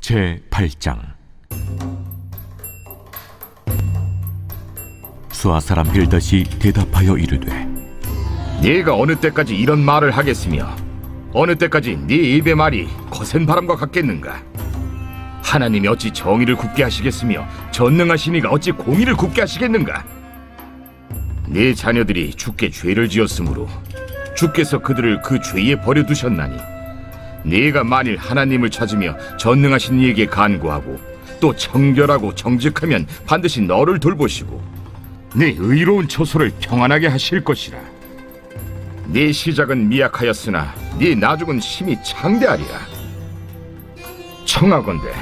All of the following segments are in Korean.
제8장 수아 사람 빌닷이 대답하여 이르되 네가 어느 때까지 이런 말을 하겠으며 어느 때까지 네 입의 말이 거센 바람과 같겠는가? 하나님이 어찌 정의를 굽게 하시겠으며 전능하신 이가 어찌 공의를 굽게 하시겠는가? 네 자녀들이 주께 죄를 지었으므로 주께서 그들을 그 죄에 버려두셨나니 네가 만일 하나님을 찾으며 전능하신 이에게 간구하고 또 청결하고 정직하면 반드시 너를 돌보시고 네 의로운 처소를 평안하게 하실 것이라. 네 시작은 미약하였으나 네 나중은 심히 창대하리라. 청하건대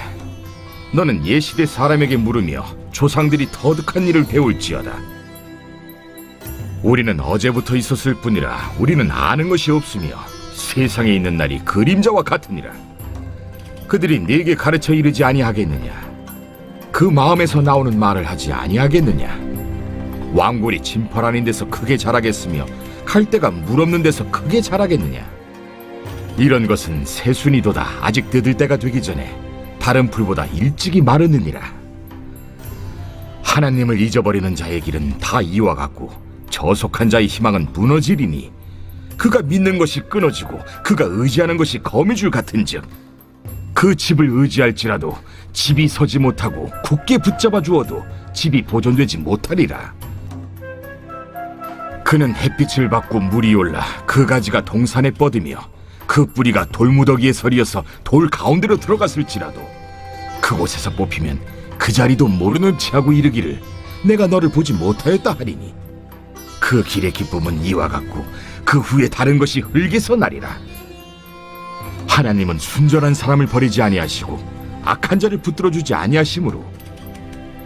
너는 예시대 사람에게 물으며 조상들이 터득한 일을 배울지어다. 우리는 어제부터 있었을 뿐이라 우리는 아는 것이 없으며 세상에 있는 날이 그림자와 같으니라. 그들이 네게 가르쳐 이르지 아니하겠느냐? 그 마음에서 나오는 말을 하지 아니하겠느냐? 왕골이 진펄 아닌 데서 크게 자라겠으며 갈대가 물 없는 데서 크게 자라겠느냐? 이런 것은 새순이도다 아직 뜯을 때가 되기 전에 다른 풀보다 일찍이 마르느니라. 하나님을 잊어버리는 자의 길은 다 이와 같고 저속한 자의 희망은 무너지리니 그가 믿는 것이 끊어지고 그가 의지하는 것이 거미줄 같은즉 그 집을 의지할지라도 집이 서지 못하고 굳게 붙잡아 주어도 집이 보존되지 못하리라. 그는 햇빛을 받고 물이 올라 그 가지가 동산에 뻗으며 그 뿌리가 돌무더기에 서리어서 돌 가운데로 들어갔을지라도 그곳에서 뽑히면 그 자리도 모르는 체하고 이르기를 내가 너를 보지 못하였다 하리니 그 길의 기쁨은 이와 같고 그 후에 다른 것이 흙에서 나리라. 하나님은 순전한 사람을 버리지 아니하시고 악한 자를 붙들어주지 아니하시므로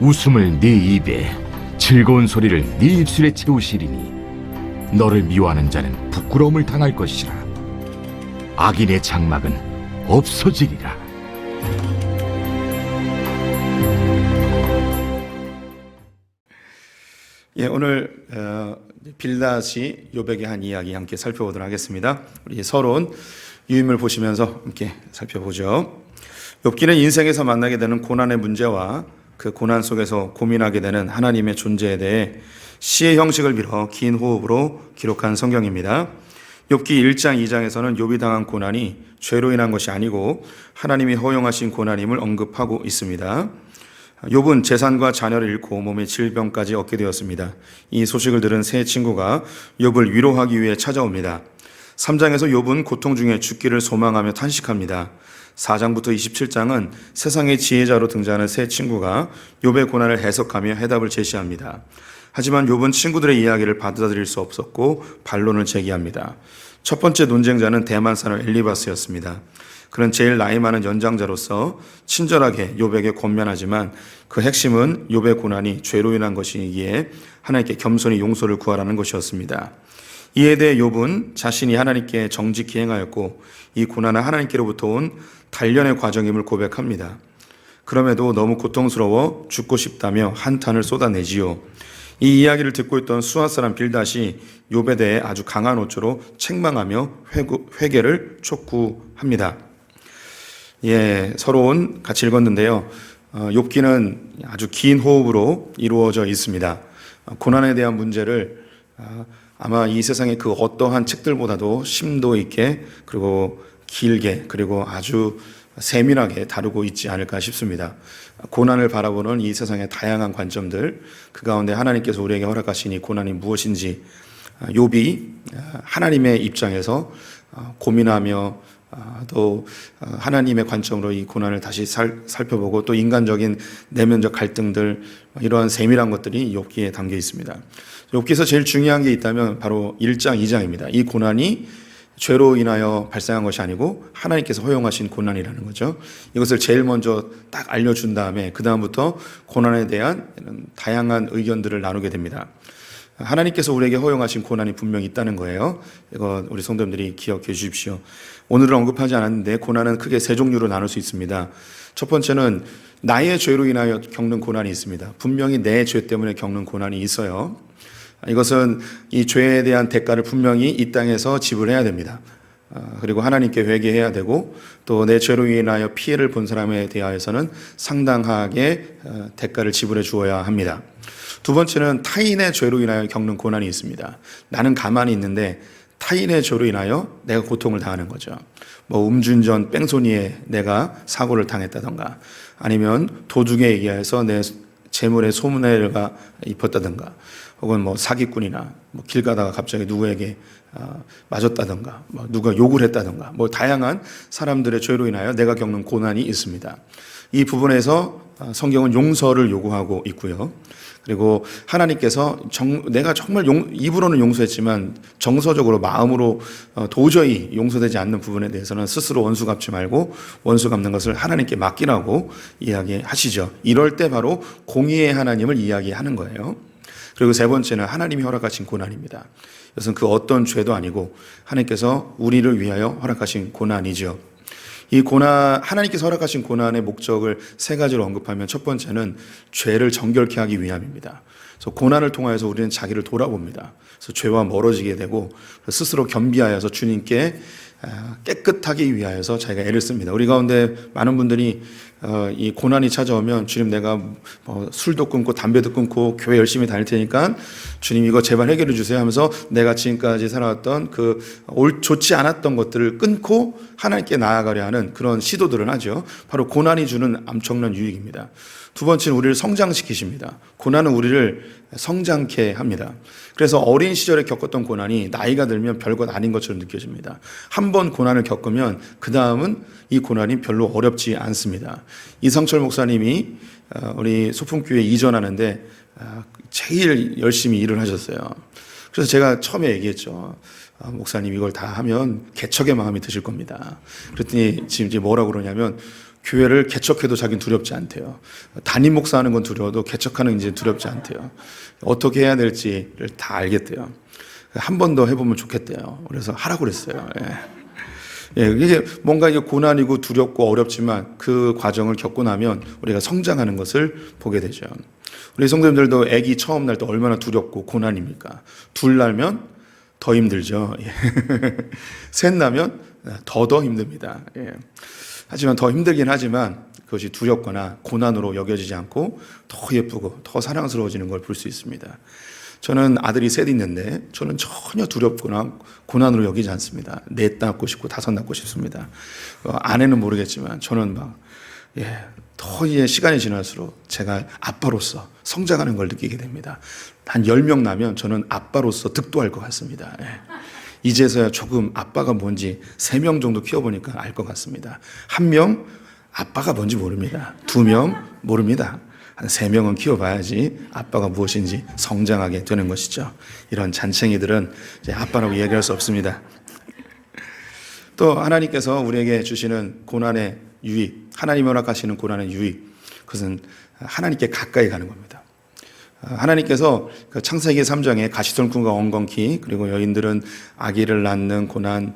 웃음을 네 입에 즐거운 소리를 네 입술에 채우시리니 너를 미워하는 자는 부끄러움을 당할 것이라. 악인의 장막은 없어지리라. 오늘 빌닷이 욥에게 한 이야기 함께 살펴보도록 하겠습니다. 우리 서론 유인물 보시면서 함께 살펴보죠. 욥기는 인생에서 만나게 되는 고난의 문제와 그 고난 속에서 고민하게 되는 하나님의 존재에 대해 시의 형식을 빌어 긴 호흡으로 기록한 성경입니다. 욥기 1장 2장에서는 욥이 당한 고난이 죄로 인한 것이 아니고 하나님이 허용하신 고난임을 언급하고 있습니다. 욥은 재산과 자녀를 잃고 몸에 질병까지 얻게 되었습니다. 이 소식을 들은 세 친구가 욥을 위로하기 위해 찾아옵니다. 3장에서 욥은 고통 중에 죽기를 소망하며 탄식합니다. 4장부터 27장은 세상의 지혜자로 등장하는 세 친구가 욥의 고난을 해석하며 해답을 제시합니다. 하지만 욥은 친구들의 이야기를 받아들일 수 없었고 반론을 제기합니다. 첫 번째 논쟁자는 대만 사람 엘리바스였습니다. 그는 제일 나이 많은 연장자로서 친절하게 욥에게 권면하지만 그 핵심은 욥의 고난이 죄로 인한 것이기에 하나님께 겸손히 용서를 구하라는 것이었습니다. 이에 대해 욥은 자신이 하나님께 정직히 행하였고 이 고난은 하나님께로부터 온 단련의 과정임을 고백합니다. 그럼에도 너무 고통스러워 죽고 싶다며 한탄을 쏟아내지요. 이 이야기를 듣고 있던 수아 사람 빌닷이 욥에 대해 아주 강한 어조로 책망하며 회개를 촉구합니다. 서론 같이 읽었는데요. 욥기는 아주 긴 호흡으로 이루어져 있습니다. 고난에 대한 문제를 아마 이 세상의 그 어떠한 책들보다도 심도 있게 그리고 길게 그리고 아주 세밀하게 다루고 있지 않을까 싶습니다. 고난을 바라보는 이 세상의 다양한 관점들, 그 가운데 하나님께서 우리에게 허락하신 이 고난이 무엇인지 욥이 하나님의 입장에서 고민하며 또 하나님의 관점으로 이 고난을 다시 살펴보고 또 인간적인 내면적 갈등들, 이러한 세밀한 것들이 욥기에 담겨 있습니다. 욥기에서 제일 중요한 게 있다면 바로 1장, 2장입니다. 이 고난이 죄로 인하여 발생한 것이 아니고 하나님께서 허용하신 고난이라는 거죠. 이것을 제일 먼저 딱 알려준 다음에 그 다음부터 고난에 대한 다양한 의견들을 나누게 됩니다. 하나님께서 우리에게 허용하신 고난이 분명히 있다는 거예요. 이거 우리 성도님들이 기억해 주십시오. 오늘은 언급하지 않았는데 고난은 크게 세 종류로 나눌 수 있습니다. 첫 번째는 나의 죄로 인하여 겪는 고난이 있습니다. 분명히 내 죄 때문에 겪는 고난이 있어요. 이것은 이 죄에 대한 대가를 분명히 이 땅에서 지불해야 됩니다. 그리고 하나님께 회개해야 되고 또 내 죄로 인하여 피해를 본 사람에 대하여서는 상당하게 대가를 지불해 주어야 합니다. 두 번째는 타인의 죄로 인하여 겪는 고난이 있습니다. 나는 가만히 있는데 타인의 죄로 인하여 내가 고통을 당하는 거죠. 뭐 음주운전 뺑소니에 내가 사고를 당했다던가 아니면 도둑에 의해서 내 재물에 소문해가 입혔다던가 혹은 뭐 사기꾼이나 뭐 길 가다가 갑자기 누구에게 맞았다던가 뭐 누가 욕을 했다던가 뭐 다양한 사람들의 죄로 인하여 내가 겪는 고난이 있습니다. 이 부분에서 성경은 용서를 요구하고 있고요. 그리고 하나님께서 내가 정말 입으로는 용서했지만 정서적으로 마음으로 도저히 용서되지 않는 부분에 대해서는 스스로 원수 갚지 말고 원수 갚는 것을 하나님께 맡기라고 이야기하시죠. 이럴 때 바로 공의의 하나님을 이야기하는 거예요. 그리고 세 번째는 하나님이 허락하신 고난입니다. 이것은 그 어떤 죄도 아니고 하나님께서 우리를 위하여 허락하신 고난이죠. 이 고난, 하나님께서 허락하신 고난의 목적을 세 가지로 언급하면 첫 번째는 죄를 정결케 하기 위함입니다. 그래서 고난을 통하여서 우리는 자기를 돌아봅니다. 그래서 죄와 멀어지게 되고 스스로 겸비하여서 주님께 깨끗하기 위하여서 자기가 애를 씁니다. 우리 가운데 많은 분들이 이 고난이 찾아오면 주님 내가 술도 끊고 담배도 끊고 교회 열심히 다닐 테니까 주님 이거 제발 해결해 주세요 하면서 내가 지금까지 살아왔던 그 좋지 않았던 것들을 끊고 하나님께 나아가려 하는 그런 시도들을 하죠. 바로 고난이 주는 엄청난 유익입니다. 두 번째는 우리를 성장시키십니다. 고난은 우리를 성장케 합니다. 그래서 어린 시절에 겪었던 고난이 나이가 들면 별것 아닌 것처럼 느껴집니다. 한 번 고난을 겪으면 그 다음은 이 고난이 별로 어렵지 않습니다. 이성철 목사님이 우리 소풍교회 이전하는데 제일 열심히 일을 하셨어요. 그래서 제가 처음에 얘기했죠. 목사님 이걸 다 하면 개척의 마음이 드실 겁니다. 그랬더니 지금 이제 뭐라고 그러냐면 교회를 개척해도 자기는 두렵지 않대요. 담임 목사하는 건 두려워도 개척하는 이제 두렵지 않대요. 어떻게 해야 될지를 다 알겠대요. 한 번 더 해보면 좋겠대요. 그래서 하라고 그랬어요. 이게 뭔가 이게 고난이고 두렵고 어렵지만 그 과정을 겪고 나면 우리가 성장하는 것을 보게 되죠. 우리 성도님들도 아기 처음 날 때 얼마나 두렵고 고난입니까? 둘 날면 더 힘들죠. 셋 나면 더 힘듭니다. 하지만 더 힘들긴 하지만 그것이 두렵거나 고난으로 여겨지지 않고 더 예쁘고 더 사랑스러워지는 걸 볼 수 있습니다. 저는 아들이 셋 있는데 저는 전혀 두렵거나 고난으로 여기지 않습니다. 넷 낳고 싶고 다섯 낳고 싶습니다. 아내는 모르겠지만 저는 더 이제 시간이 지날수록 제가 아빠로서 성장하는 걸 느끼게 됩니다. 한 10명 나면 저는 아빠로서 득도할 것 같습니다. 이제서야 조금 아빠가 뭔지 3명 정도 키워보니까 알 것 같습니다. 1명 아빠가 뭔지 모릅니다. 2명 모릅니다. 한 3명은 키워봐야지 아빠가 무엇인지 성장하게 되는 것이죠. 이런 잔챙이들은 이제 아빠라고 이야기할 수 없습니다. 또 하나님께서 우리에게 주시는 고난의 유익, 하나님이 허락하시는 고난의 유익, 그것은 하나님께 가까이 가는 겁니다. 하나님께서 창세기 3장에 가시설꾼과 엉겅퀴 그리고 여인들은 아기를 낳는 고난,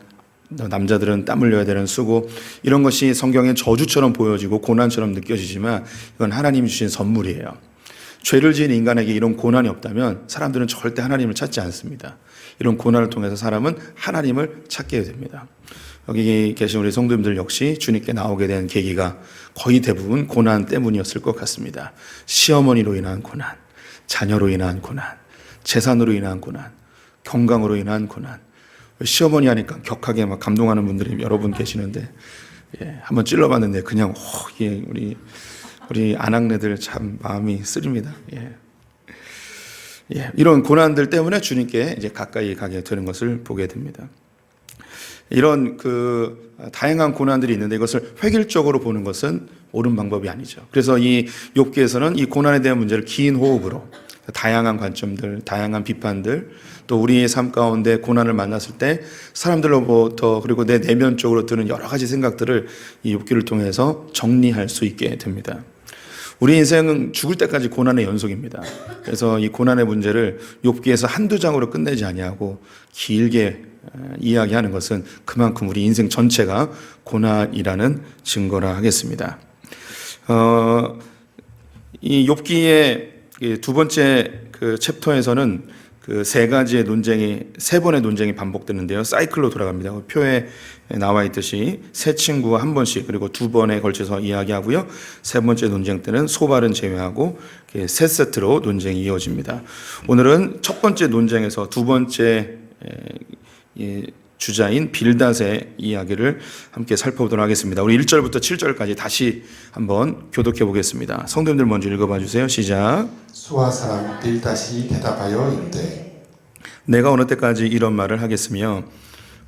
남자들은 땀 흘려야 되는 수고, 이런 것이 성경의 저주처럼 보여지고 고난처럼 느껴지지만 이건 하나님이 주신 선물이에요. 죄를 지은 인간에게 이런 고난이 없다면 사람들은 절대 하나님을 찾지 않습니다. 이런 고난을 통해서 사람은 하나님을 찾게 됩니다. 여기 계신 우리 성도님들 역시 주님께 나오게 된 계기가 거의 대부분 고난 때문이었을 것 같습니다. 시어머니로 인한 고난, 자녀로 인한 고난, 재산으로 인한 고난, 건강으로 인한 고난. 시어머니 하니까 격하게 막 감동하는 분들이 여러 분 계시는데, 한번 찔러봤는데 그냥 우리 아낙네들 참 마음이 쓰립니다. 이런 고난들 때문에 주님께 이제 가까이 가게 되는 것을 보게 됩니다. 이런 다양한 고난들이 있는데 이것을 획일적으로 보는 것은 옳은 방법이 아니죠. 그래서 이 욥기에서는 이 고난에 대한 문제를 긴 호흡으로 다양한 관점들, 다양한 비판들, 또 우리의 삶 가운데 고난을 만났을 때 사람들로부터 그리고 내 내면적으로 드는 여러 가지 생각들을 이 욥기를 통해서 정리할 수 있게 됩니다. 우리 인생은 죽을 때까지 고난의 연속입니다. 그래서 이 고난의 문제를 욥기에서 한두 장으로 끝내지 아니하고 길게 이야기하는 것은 그만큼 우리 인생 전체가 고난이라는 증거라 하겠습니다. 이 욥기의 두 번째 챕터에서는 그 세 가지의 논쟁이, 세 번의 논쟁이 반복되는데요. 사이클로 돌아갑니다. 표에 나와 있듯이 세 친구와 한 번씩, 그리고 두 번에 걸쳐서 이야기하고요. 세 번째 논쟁 때는 소발은 제외하고 세 세트로 논쟁이 이어집니다. 오늘은 첫 번째 논쟁에서 두 번째 주자인 빌닷의 이야기를 함께 살펴보도록 하겠습니다. 우리 1절부터 7절까지 다시 한번 교독해 보겠습니다. 성도님들 먼저 읽어봐 주세요. 시작. 수아 사람 빌닷이 대답하여 이르되 내가 어느 때까지 이런 말을 하겠으며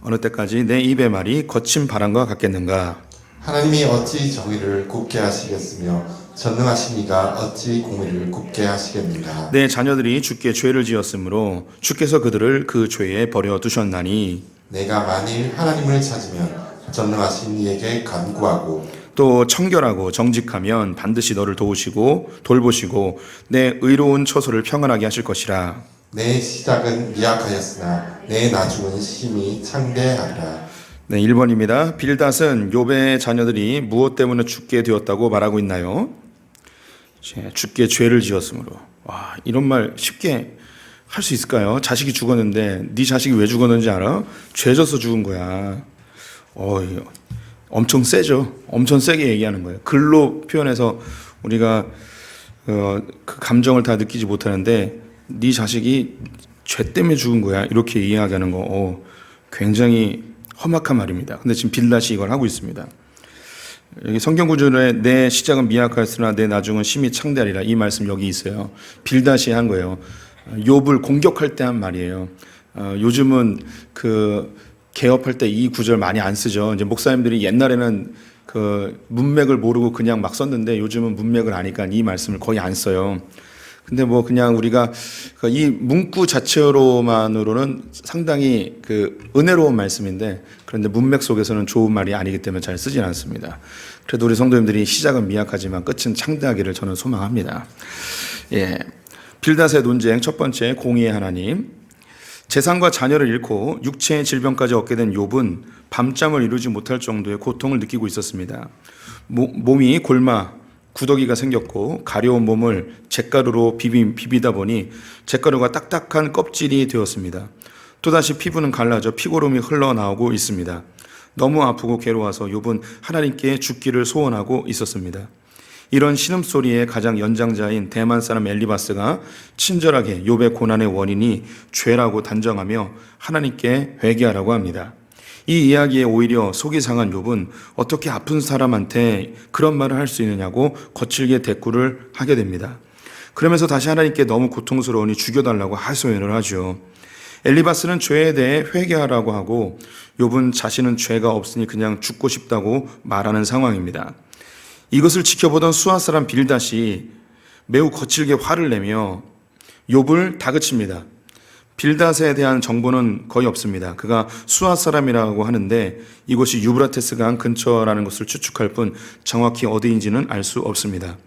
어느 때까지 내 입의 말이 거친 바람과 같겠는가. 하나님이 어찌 정의를 굽게 하시겠으며 전능하신 이가 어찌 공의를 굽게 하시겠는가. 내 자녀들이 주께 죄를 지었으므로 주께서 그들을 그 죄에 버려 두셨나니 내가 만일 하나님을 찾으면 전능하신 이에게 간구하고 또 청결하고 정직하면 반드시 너를 도우시고 돌보시고 내 의로운 처소를 평안하게 하실 것이라. 내 시작은 미약하였으나 내 나중은 심히 창대하리라. 네, 1번입니다. 빌닷은 욥의 자녀들이 무엇 때문에 죽게 되었다고 말하고 있나요? 죽게 죄를 지었으므로. 와, 이런 말 쉽게 할 수 있을까요? 자식이 죽었는데 네 자식이 왜 죽었는지 알아? 죄 져서 죽은 거야. 엄청 세죠. 엄청 세게 얘기하는 거예요. 글로 표현해서 우리가 그 감정을 다 느끼지 못하는데 네 자식이 죄 때문에 죽은 거야. 이렇게 이야기하는 거 굉장히 험악한 말입니다. 근데 지금 빌닷이 이걸 하고 있습니다. 여기 성경 구절에 내 시작은 미약하였으나 내 나중은 심히 창대하리라. 이 말씀 여기 있어요. 빌닷이 한 거예요. 욥을 공격할 때 한 말이에요. 요즘은 그 개업할 때 이 구절 많이 안 쓰죠. 이제 목사님들이 옛날에는 그 문맥을 모르고 그냥 막 썼는데 요즘은 문맥을 아니까 이 말씀을 거의 안 써요. 근데 뭐 그냥 우리가 이 문구 자체로만으로는 상당히 그 은혜로운 말씀인데 그런데 문맥 속에서는 좋은 말이 아니기 때문에 잘 쓰진 않습니다. 그래도 우리 성도님들이 시작은 미약하지만 끝은 창대하기를 저는 소망합니다. 예. 빌닷의 논쟁 첫 번째, 공의의 하나님. 재산과 자녀를 잃고 육체의 질병까지 얻게 된 욥은 밤잠을 이루지 못할 정도의 고통을 느끼고 있었습니다. 몸이 골마 구더기가 생겼고 가려운 몸을 잿가루로 비비다 보니 잿가루가 딱딱한 껍질이 되었습니다. 또다시 피부는 갈라져 피고름이 흘러나오고 있습니다. 너무 아프고 괴로워서 욥은 하나님께 죽기를 소원하고 있었습니다. 이런 신음소리의 가장 연장자인 대만 사람 엘리바스가 친절하게 욥의 고난의 원인이 죄라고 단정하며 하나님께 회개하라고 합니다. 이 이야기에 오히려 속이 상한 욥은 어떻게 아픈 사람한테 그런 말을 할 수 있느냐고 거칠게 대꾸를 하게 됩니다. 그러면서 다시 하나님께 너무 고통스러우니 죽여달라고 하소연을 하죠. 엘리바스는 죄에 대해 회개하라고 하고 욥은 자신은 죄가 없으니 그냥 죽고 싶다고 말하는 상황입니다. 이것을 지켜보던 수아 사람 빌닷이 매우 거칠게 화를 내며 욥을 다그칩니다. 빌닷에 대한 정보는 거의 없습니다. 그가 수아 사람이라고 하는데 이곳이 유브라테스 강 근처라는 것을 추측할 뿐 정확히 어디인지는 알 수 없습니다.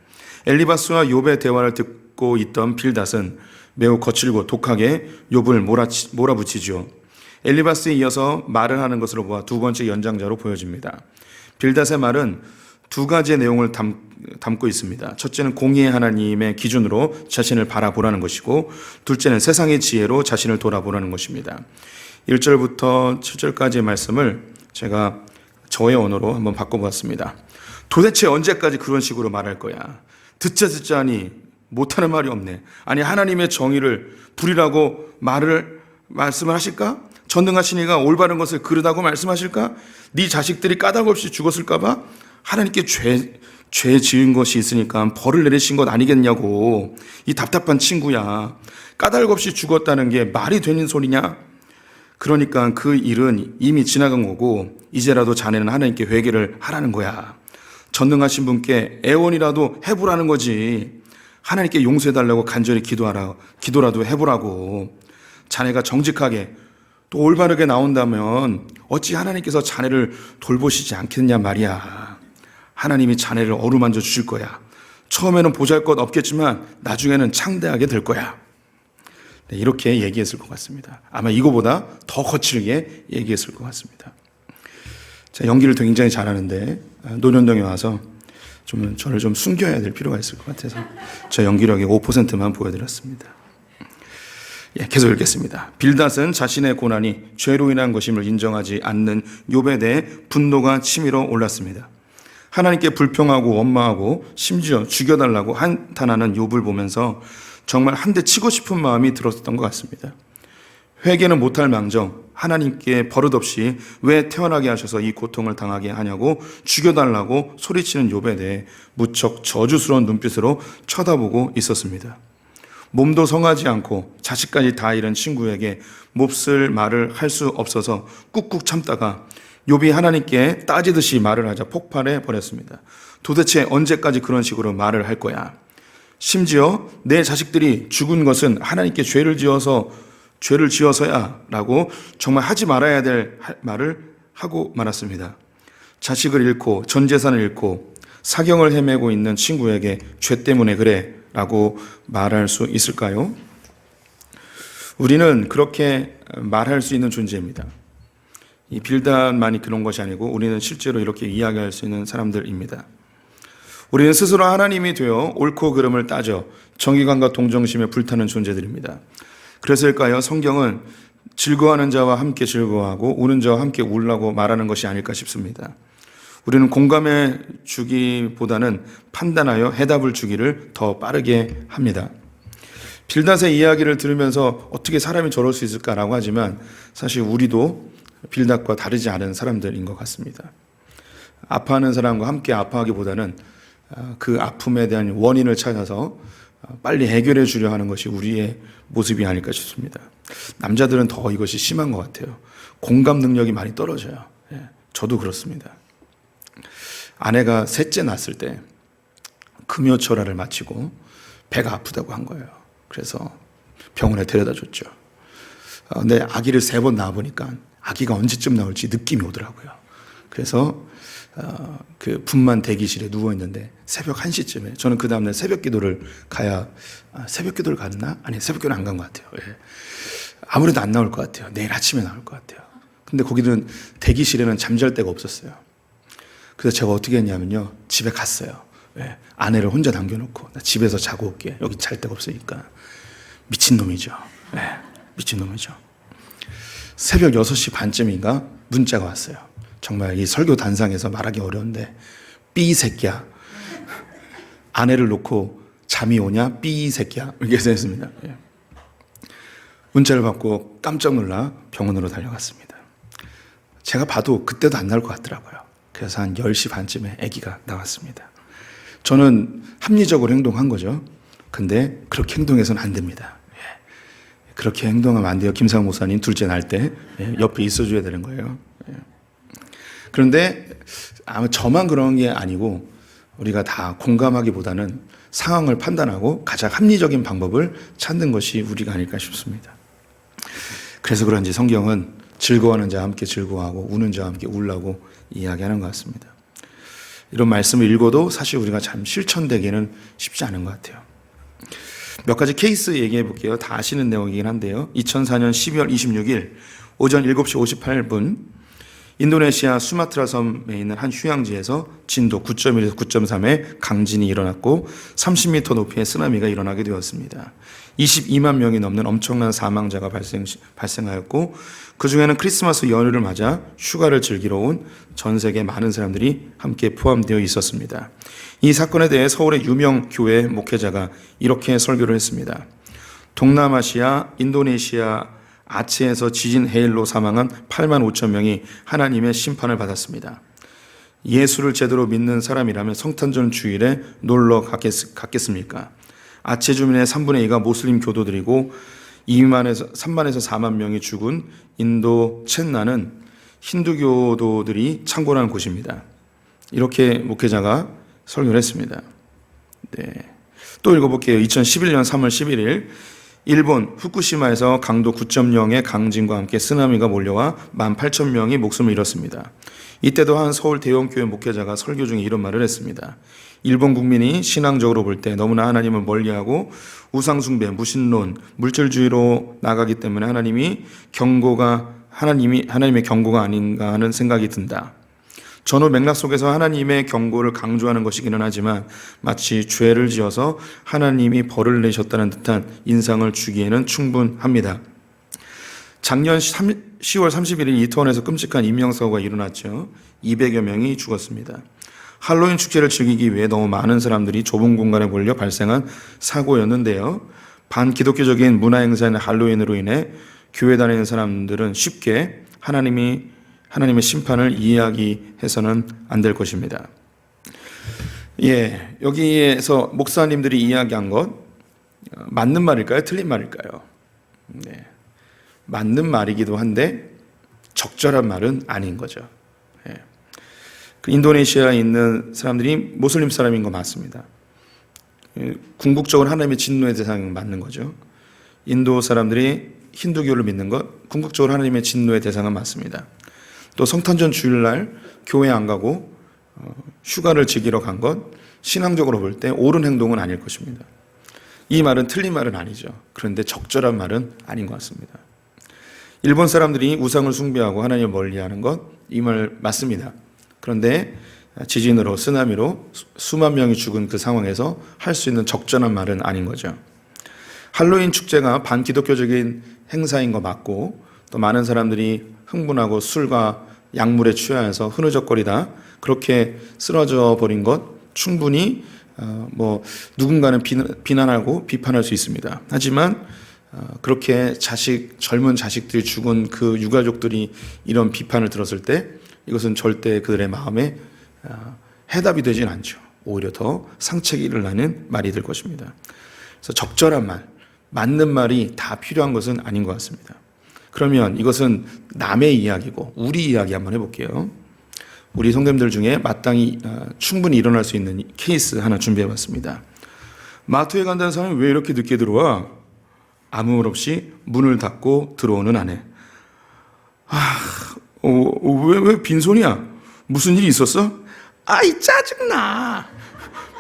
엘리바스와 욥의 대화를 듣고 있던 빌닷은 매우 거칠고 독하게 욥을 몰아붙이죠. 엘리바스에 이어서 말을 하는 것으로 보아 두 번째 연장자로 보여집니다. 빌닷의 말은 두 가지의 내용을 담고 있습니다. 첫째는 공의의 하나님의 기준으로 자신을 바라보라는 것이고 둘째는 세상의 지혜로 자신을 돌아보라는 것입니다. 1절부터 7절까지의 말씀을 제가 저의 언어로 한번 바꿔보았습니다. 도대체 언제까지 그런 식으로 말할 거야? 듣자 하니 못하는 말이 없네. 아니 하나님의 정의를 부리라고 말씀을 하실까? 전능하신 이가 올바른 것을 그르다고 말씀하실까? 네 자식들이 까닭 없이 죽었을까 봐? 하나님께 죄 지은 것이 있으니까 벌을 내리신 것 아니겠냐고. 이 답답한 친구야. 까닭 없이 죽었다는 게 말이 되는 소리냐? 그러니까 그 일은 이미 지나간 거고 이제라도 자네는 하나님께 회개를 하라는 거야. 전능하신 분께 애원이라도 해보라는 거지. 하나님께 용서해달라고 간절히 기도라도 해보라고. 자네가 정직하게 또 올바르게 나온다면 어찌 하나님께서 자네를 돌보시지 않겠냐 말이야. 하나님이 자네를 어루만져 주실 거야. 처음에는 보잘것 없겠지만 나중에는 창대하게 될 거야. 네, 이렇게 얘기했을 것 같습니다. 아마 이거보다 더 거칠게 얘기했을 것 같습니다. 제가 연기를 굉장히 잘하는데 노년동에 와서 저를 좀 숨겨야 될 필요가 있을 것 같아서 제 연기력의 5%만 보여드렸습니다. 계속 읽겠습니다. 빌닷은 자신의 고난이 죄로 인한 것임을 인정하지 않는 욥에 대해 분노가 치밀어 올랐습니다. 하나님께 불평하고 원망하고 심지어 죽여달라고 한탄하는 욥을 보면서 정말 한 대 치고 싶은 마음이 들었던 것 같습니다. 회개는 못할 망정 하나님께 버릇없이 왜 태어나게 하셔서 이 고통을 당하게 하냐고 죽여달라고 소리치는 욥에 대해 무척 저주스러운 눈빛으로 쳐다보고 있었습니다. 몸도 성하지 않고 자식까지 다 잃은 친구에게 몹쓸 말을 할 수 없어서 꾹꾹 참다가 욥이 하나님께 따지듯이 말을 하자 폭발해 버렸습니다. 도대체 언제까지 그런 식으로 말을 할 거야? 심지어 내 자식들이 죽은 것은 하나님께 죄를 지어서야 라고 정말 하지 말아야 될 말을 하고 말았습니다. 자식을 잃고 전 재산을 잃고 사경을 헤매고 있는 친구에게 죄 때문에 그래 라고 말할 수 있을까요? 우리는 그렇게 말할 수 있는 존재입니다. 이 빌닷만이 그런 것이 아니고 우리는 실제로 이렇게 이야기할 수 있는 사람들입니다. 우리는 스스로 하나님이 되어 옳고 그름을 따져 정의감과 동정심에 불타는 존재들입니다. 그래서일까요? 성경은 즐거워하는 자와 함께 즐거워하고 우는 자와 함께 울라고 말하는 것이 아닐까 싶습니다. 우리는 공감해 주기보다는 판단하여 해답을 주기를 더 빠르게 합니다. 빌닷의 이야기를 들으면서 어떻게 사람이 저럴 수 있을까라고 하지만 사실 우리도 빌닷과 다르지 않은 사람들인 것 같습니다. 아파하는 사람과 함께 아파하기보다는 그 아픔에 대한 원인을 찾아서 빨리 해결해 주려 하는 것이 우리의 모습이 아닐까 싶습니다. 남자들은 더 이것이 심한 것 같아요. 공감 능력이 많이 떨어져요. 저도 그렇습니다. 아내가 셋째 낳았을 때 금요철화를 마치고 배가 아프다고 한 거예요. 그래서 병원에 데려다 줬죠. 근데 아기를 3번 낳아보니까 아기가 언제쯤 나올지 느낌이 오더라고요. 그래서 그 분만 대기실에 누워있는데 새벽 1시쯤에 저는 그 다음날 새벽 기도를 가야 새벽 기도를 갔나? 아니 새벽 기도는 안 간 것 같아요. 아무래도 안 나올 것 같아요. 내일 아침에 나올 것 같아요. 근데 거기는 대기실에는 잠잘 데가 없었어요. 그래서 제가 어떻게 했냐면요, 집에 갔어요. 아내를 혼자 남겨놓고 나 집에서 자고 올게. 여기 잘 데가 없으니까. 미친놈이죠. 미친놈이죠. 새벽 6시 반쯤인가 문자가 왔어요. 정말 이 설교 단상에서 말하기 어려운데, 삐 새끼야, 아내를 놓고 잠이 오냐 삐 새끼야, 이렇게 했습니다. 문자를 받고 깜짝 놀라 병원으로 달려갔습니다. 제가 봐도 그때도 안 나올 것 같더라고요. 그래서 한 10시 반쯤에 아기가 나왔습니다. 저는 합리적으로 행동한 거죠. 근데 그렇게 행동해서는 안 됩니다. 그렇게 행동하면 안 돼요. 김상 목사님 둘째 날 때 옆에 있어줘야 되는 거예요. 그런데 아마 저만 그런 게 아니고 우리가 다 공감하기보다는 상황을 판단하고 가장 합리적인 방법을 찾는 것이 우리가 아닐까 싶습니다. 그래서 그런지 성경은 즐거워하는 자와 함께 즐거워하고 우는 자와 함께 울라고 이야기하는 것 같습니다. 이런 말씀을 읽어도 사실 우리가 참 실천되기는 쉽지 않은 것 같아요. 몇 가지 케이스 얘기해 볼게요. 다 아시는 내용이긴 한데요. 2004년 12월 26일 오전 7시 58분 인도네시아 수마트라 섬에 있는 한 휴양지에서 진도 9.1에서 9.3의 강진이 일어났고 30m 높이의 쓰나미가 일어나게 되었습니다. 22만 명이 넘는 엄청난 사망자가 발생하였고 그 중에는 크리스마스 연휴를 맞아 휴가를 즐기러 온 전 세계 많은 사람들이 함께 포함되어 있었습니다. 이 사건에 대해 서울의 유명 교회 목회자가 이렇게 설교를 했습니다. 동남아시아, 인도네시아, 아체에서 지진 해일로 사망한 8만 5천 명이 하나님의 심판을 받았습니다. 예수를 제대로 믿는 사람이라면 성탄절 주일에 놀러 갔겠습니까? 아체 주민의 3분의 2가 모슬림 교도들이고 3만에서 4만 명이 죽은 인도 첸나는 힌두교도들이 창궐하는 곳입니다. 이렇게 목회자가 설교를 했습니다. 또 읽어볼게요. 2011년 3월 11일 일본 후쿠시마에서 강도 9.0의 강진과 함께 쓰나미가 몰려와 18,000명이 목숨을 잃었습니다. 이때도 한 서울 대형교회 목회자가 설교 중에 이런 말을 했습니다. 일본 국민이 신앙적으로 볼 때 너무나 하나님을 멀리하고 우상숭배, 무신론, 물질주의로 나가기 때문에 하나님의 경고가 아닌가 하는 생각이 든다. 전후 맥락 속에서 하나님의 경고를 강조하는 것이기는 하지만 마치 죄를 지어서 하나님이 벌을 내셨다는 듯한 인상을 주기에는 충분합니다. 작년 10월 31일 이태원에서 끔찍한 인명사고가 일어났죠. 200여 명이 죽었습니다. 할로윈 축제를 즐기기 위해 너무 많은 사람들이 좁은 공간에 몰려 발생한 사고였는데요. 반기독교적인 문화행사인 할로윈으로 인해 교회 다니는 사람들은 쉽게 하나님의 심판을 이야기해서는 안 될 것입니다. 여기에서 목사님들이 이야기한 것 맞는 말일까요? 틀린 말일까요? 네. 맞는 말이기도 한데 적절한 말은 아닌 거죠. 그 인도네시아에 있는 사람들이 모슬림 사람인 거 맞습니다. 궁극적으로 하나님의 진노의 대상은 맞는 거죠. 인도 사람들이 힌두교를 믿는 것, 궁극적으로 하나님의 진노의 대상은 맞습니다. 또 성탄절 주일날 교회 안 가고 휴가를 즐기러 간 것, 신앙적으로 볼 때 옳은 행동은 아닐 것입니다. 이 말은 틀린 말은 아니죠. 그런데 적절한 말은 아닌 것 같습니다. 일본 사람들이 우상을 숭배하고 하나님을 멀리하는 것, 이 말 맞습니다. 그런데 지진으로 쓰나미로 수만 명이 죽은 그 상황에서 할 수 있는 적절한 말은 아닌 거죠. 할로윈 축제가 반기독교적인 행사인 거 맞고 또 많은 사람들이 흥분하고 술과 약물에 취하여서 흐느적거리다 그렇게 쓰러져 버린 것 충분히 누군가는 비난하고 비판할 수 있습니다. 하지만 그렇게 젊은 자식들이 죽은 그 유가족들이 이런 비판을 들었을 때 이것은 절대 그들의 마음에 해답이 되진 않죠. 오히려 더 상책이 나는 말이 될 것입니다. 그래서 적절한 말, 맞는 말이 다 필요한 것은 아닌 것 같습니다. 그러면 이것은 남의 이야기고 우리 이야기 한번 해볼게요. 우리 성도님들 중에 마땅히 충분히 일어날 수 있는 케이스 하나 준비해봤습니다. 마트에 간다는 사람이 왜 이렇게 늦게 들어와? 아무 말 없이 문을 닫고 들어오는 아내. 왜 빈손이야? 무슨 일이 있었어? 아이 짜증나.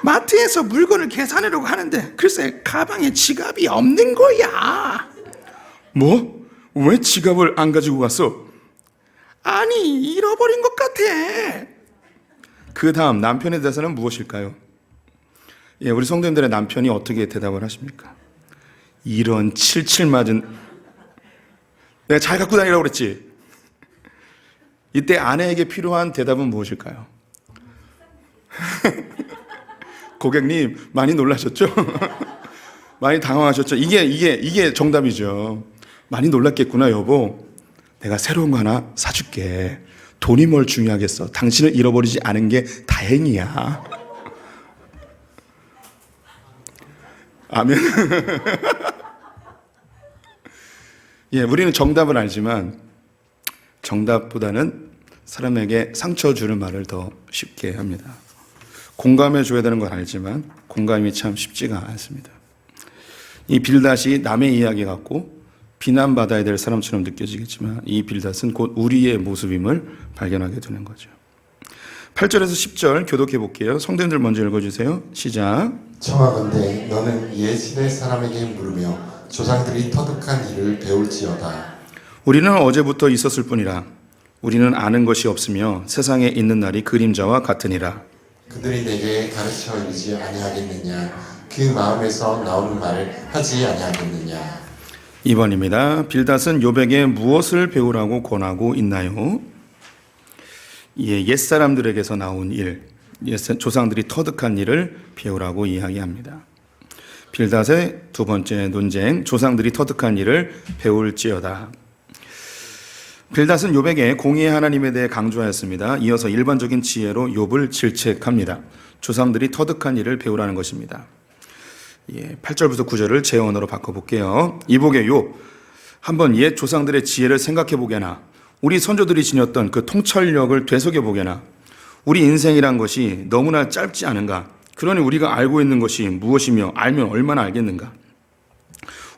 마트에서 물건을 계산하려고 하는데 글쎄 가방에 지갑이 없는 거야. 뭐? 왜 지갑을 안 가지고 갔어? 아니 잃어버린 것 같아. 그 다음 남편의 대사는 무엇일까요? 우리 성도님들의 남편이 어떻게 대답을 하십니까? 이런 칠칠 맞은, 내가 잘 갖고 다니라고 그랬지. 이때 아내에게 필요한 대답은 무엇일까요? 고객님 많이 놀라셨죠? 많이 당황하셨죠? 이게 정답이죠. 많이 놀랐겠구나 여보. 내가 새로운 거 하나 사줄게. 돈이 뭘 중요하겠어. 당신을 잃어버리지 않은 게 다행이야. 아멘. 우리는 정답을 알지만 정답보다는 사람에게 상처 주는 말을 더 쉽게 합니다. 공감해 줘야 되는 건 알지만 공감이 참 쉽지가 않습니다. 이 빌닷이 남의 이야기 같고 비난받아야 될 사람처럼 느껴지겠지만 이 빌닷은 곧 우리의 모습임을 발견하게 되는 거죠. 8절에서 10절 교독해 볼게요. 성도님들 먼저 읽어주세요. 시작. 청하건대 너는 예시대 사람에게 물으며 조상들이 터득한 일을 배울지어다. 우리는 어제부터 있었을 뿐이라 우리는 아는 것이 없으며 세상에 있는 날이 그림자와 같으니라. 그들이 내게 가르쳐 이르지 아니하겠느냐. 그 마음에서 나오는 말을 하지 아니하겠느냐. 2번입니다. 빌닷은 욥에게 무엇을 배우라고 권하고 있나요? 옛사람들에게서 나온 일, 조상들이 터득한 일을 배우라고 이야기합니다. 빌닷의 두 번째 논쟁, 조상들이 터득한 일을 배울지어다. 빌닷은 욥에게 공의의 하나님에 대해 강조하였습니다. 이어서 일반적인 지혜로 욥을 질책합니다. 조상들이 터득한 일을 배우라는 것입니다. 8절부터 9절을 제 언어로 바꿔볼게요. 이복의 욥, 한번 옛 조상들의 지혜를 생각해보게나, 우리 선조들이 지녔던 그 통찰력을 되새겨보게나. 우리 인생이란 것이 너무나 짧지 않은가? 그러니 우리가 알고 있는 것이 무엇이며 알면 얼마나 알겠는가?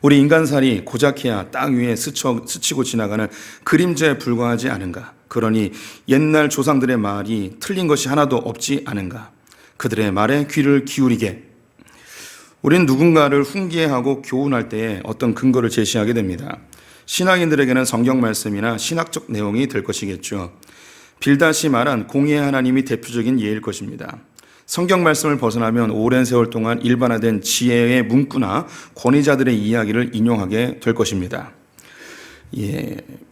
우리 인간살이 고작해야 땅 위에 스치고 지나가는 그림자에 불과하지 않은가? 그러니 옛날 조상들의 말이 틀린 것이 하나도 없지 않은가? 그들의 말에 귀를 기울이게. 우린 누군가를 훈계하고 교훈할 때에 어떤 근거를 제시하게 됩니다. 신앙인들에게는 성경 말씀이나 신학적 내용이 될 것이겠죠. 빌닷이 말한 공의의 하나님이 대표적인 예일 것입니다. 성경 말씀을 벗어나면 오랜 세월 동안 일반화된 지혜의 문구나 권위자들의 이야기를 인용하게 될 것입니다.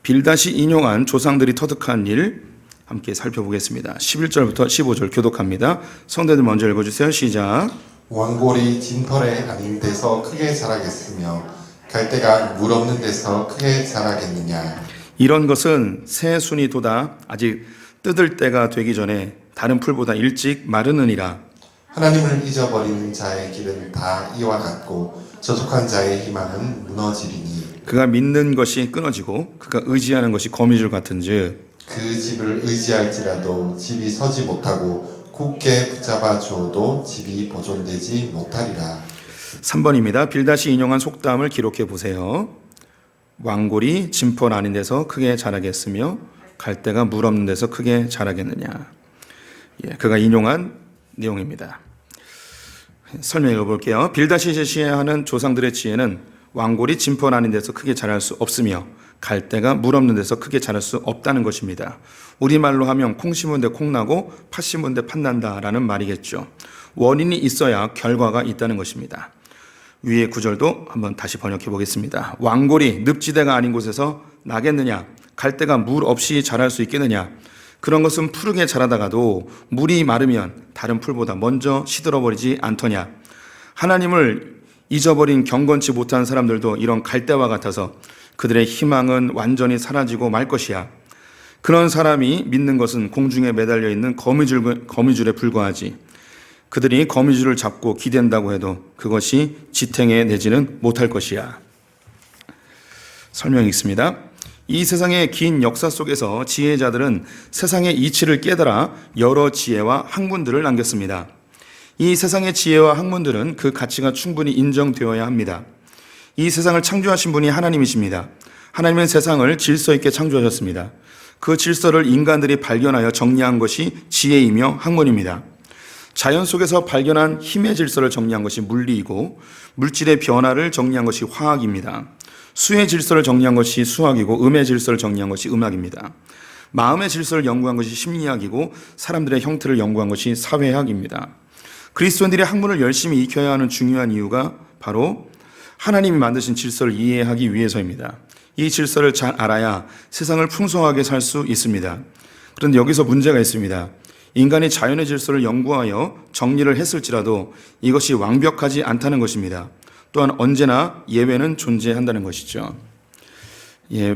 빌닷이 인용한 조상들이 터득한 일 함께 살펴보겠습니다. 11절부터 15절 교독합니다. 성도들 먼저 읽어주세요. 시작. 왕골이 진털에 아닌 데서 크게 자라겠으며 갈대가 물 없는 데서 크게 자라겠느냐. 이런 것은 새 순이 돋아 아직 뜯을 때가 되기 전에 다른 풀보다 일찍 마르느니라. 하나님을 잊어버린 자의 길은 다 이와 같고 저속한 자의 희망은 무너지리니 그가 믿는 것이 끊어지고 그가 의지하는 것이 거미줄 같은즉 그 집을 의지할지라도 집이 서지 못하고 굳게 붙잡아 주어도 집이 보존되지 못하리라. 3번입니다. 빌닷이 인용한 속담을 기록해 보세요. 왕골이 진펄 아닌 데서 크게 자라겠으며 갈대가 물 없는 데서 크게 자라겠느냐. 그가 인용한 내용입니다. 설명해 볼게요. 빌닷이 제시하는 조상들의 지혜는 왕골이 진펄 아닌 데서 크게 자랄 수 없으며 갈대가 물 없는 데서 크게 자랄 수 없다는 것입니다. 우리말로 하면 콩 심은 데 콩 나고 팥 심은 데 팥 난다라는 말이겠죠. 원인이 있어야 결과가 있다는 것입니다. 위의 구절도 한번 다시 번역해 보겠습니다. 왕골이 늪지대가 아닌 곳에서 나겠느냐? 갈대가 물 없이 자랄 수 있겠느냐? 그런 것은 푸르게 자라다가도 물이 마르면 다른 풀보다 먼저 시들어버리지 않더냐? 하나님을 잊어버린 경건치 못한 사람들도 이런 갈대와 같아서 그들의 희망은 완전히 사라지고 말 것이야. 그런 사람이 믿는 것은 공중에 매달려 있는 거미줄에 불과하지. 그들이 거미줄을 잡고 기댄다고 해도 그것이 지탱해 내지는 못할 것이야. 설명이 있습니다. 이 세상의 긴 역사 속에서 지혜자들은 세상의 이치를 깨달아 여러 지혜와 학문들을 남겼습니다. 이 세상의 지혜와 학문들은 그 가치가 충분히 인정되어야 합니다. 이 세상을 창조하신 분이 하나님이십니다. 하나님은 세상을 질서 있게 창조하셨습니다. 그 질서를 인간들이 발견하여 정리한 것이 지혜이며 학문입니다. 자연 속에서 발견한 힘의 질서를 정리한 것이 물리이고 물질의 변화를 정리한 것이 화학입니다. 수의 질서를 정리한 것이 수학이고 음의 질서를 정리한 것이 음악입니다. 마음의 질서를 연구한 것이 심리학이고 사람들의 형태를 연구한 것이 사회학입니다. 그리스도인들이 학문을 열심히 익혀야 하는 중요한 이유가 바로 하나님이 만드신 질서를 이해하기 위해서입니다. 이 질서를 잘 알아야 세상을 풍성하게 살 수 있습니다. 그런데 여기서 문제가 있습니다. 인간이 자연의 질서를 연구하여 정리를 했을지라도 이것이 완벽하지 않다는 것입니다. 또한 언제나 예외는 존재한다는 것이죠. 이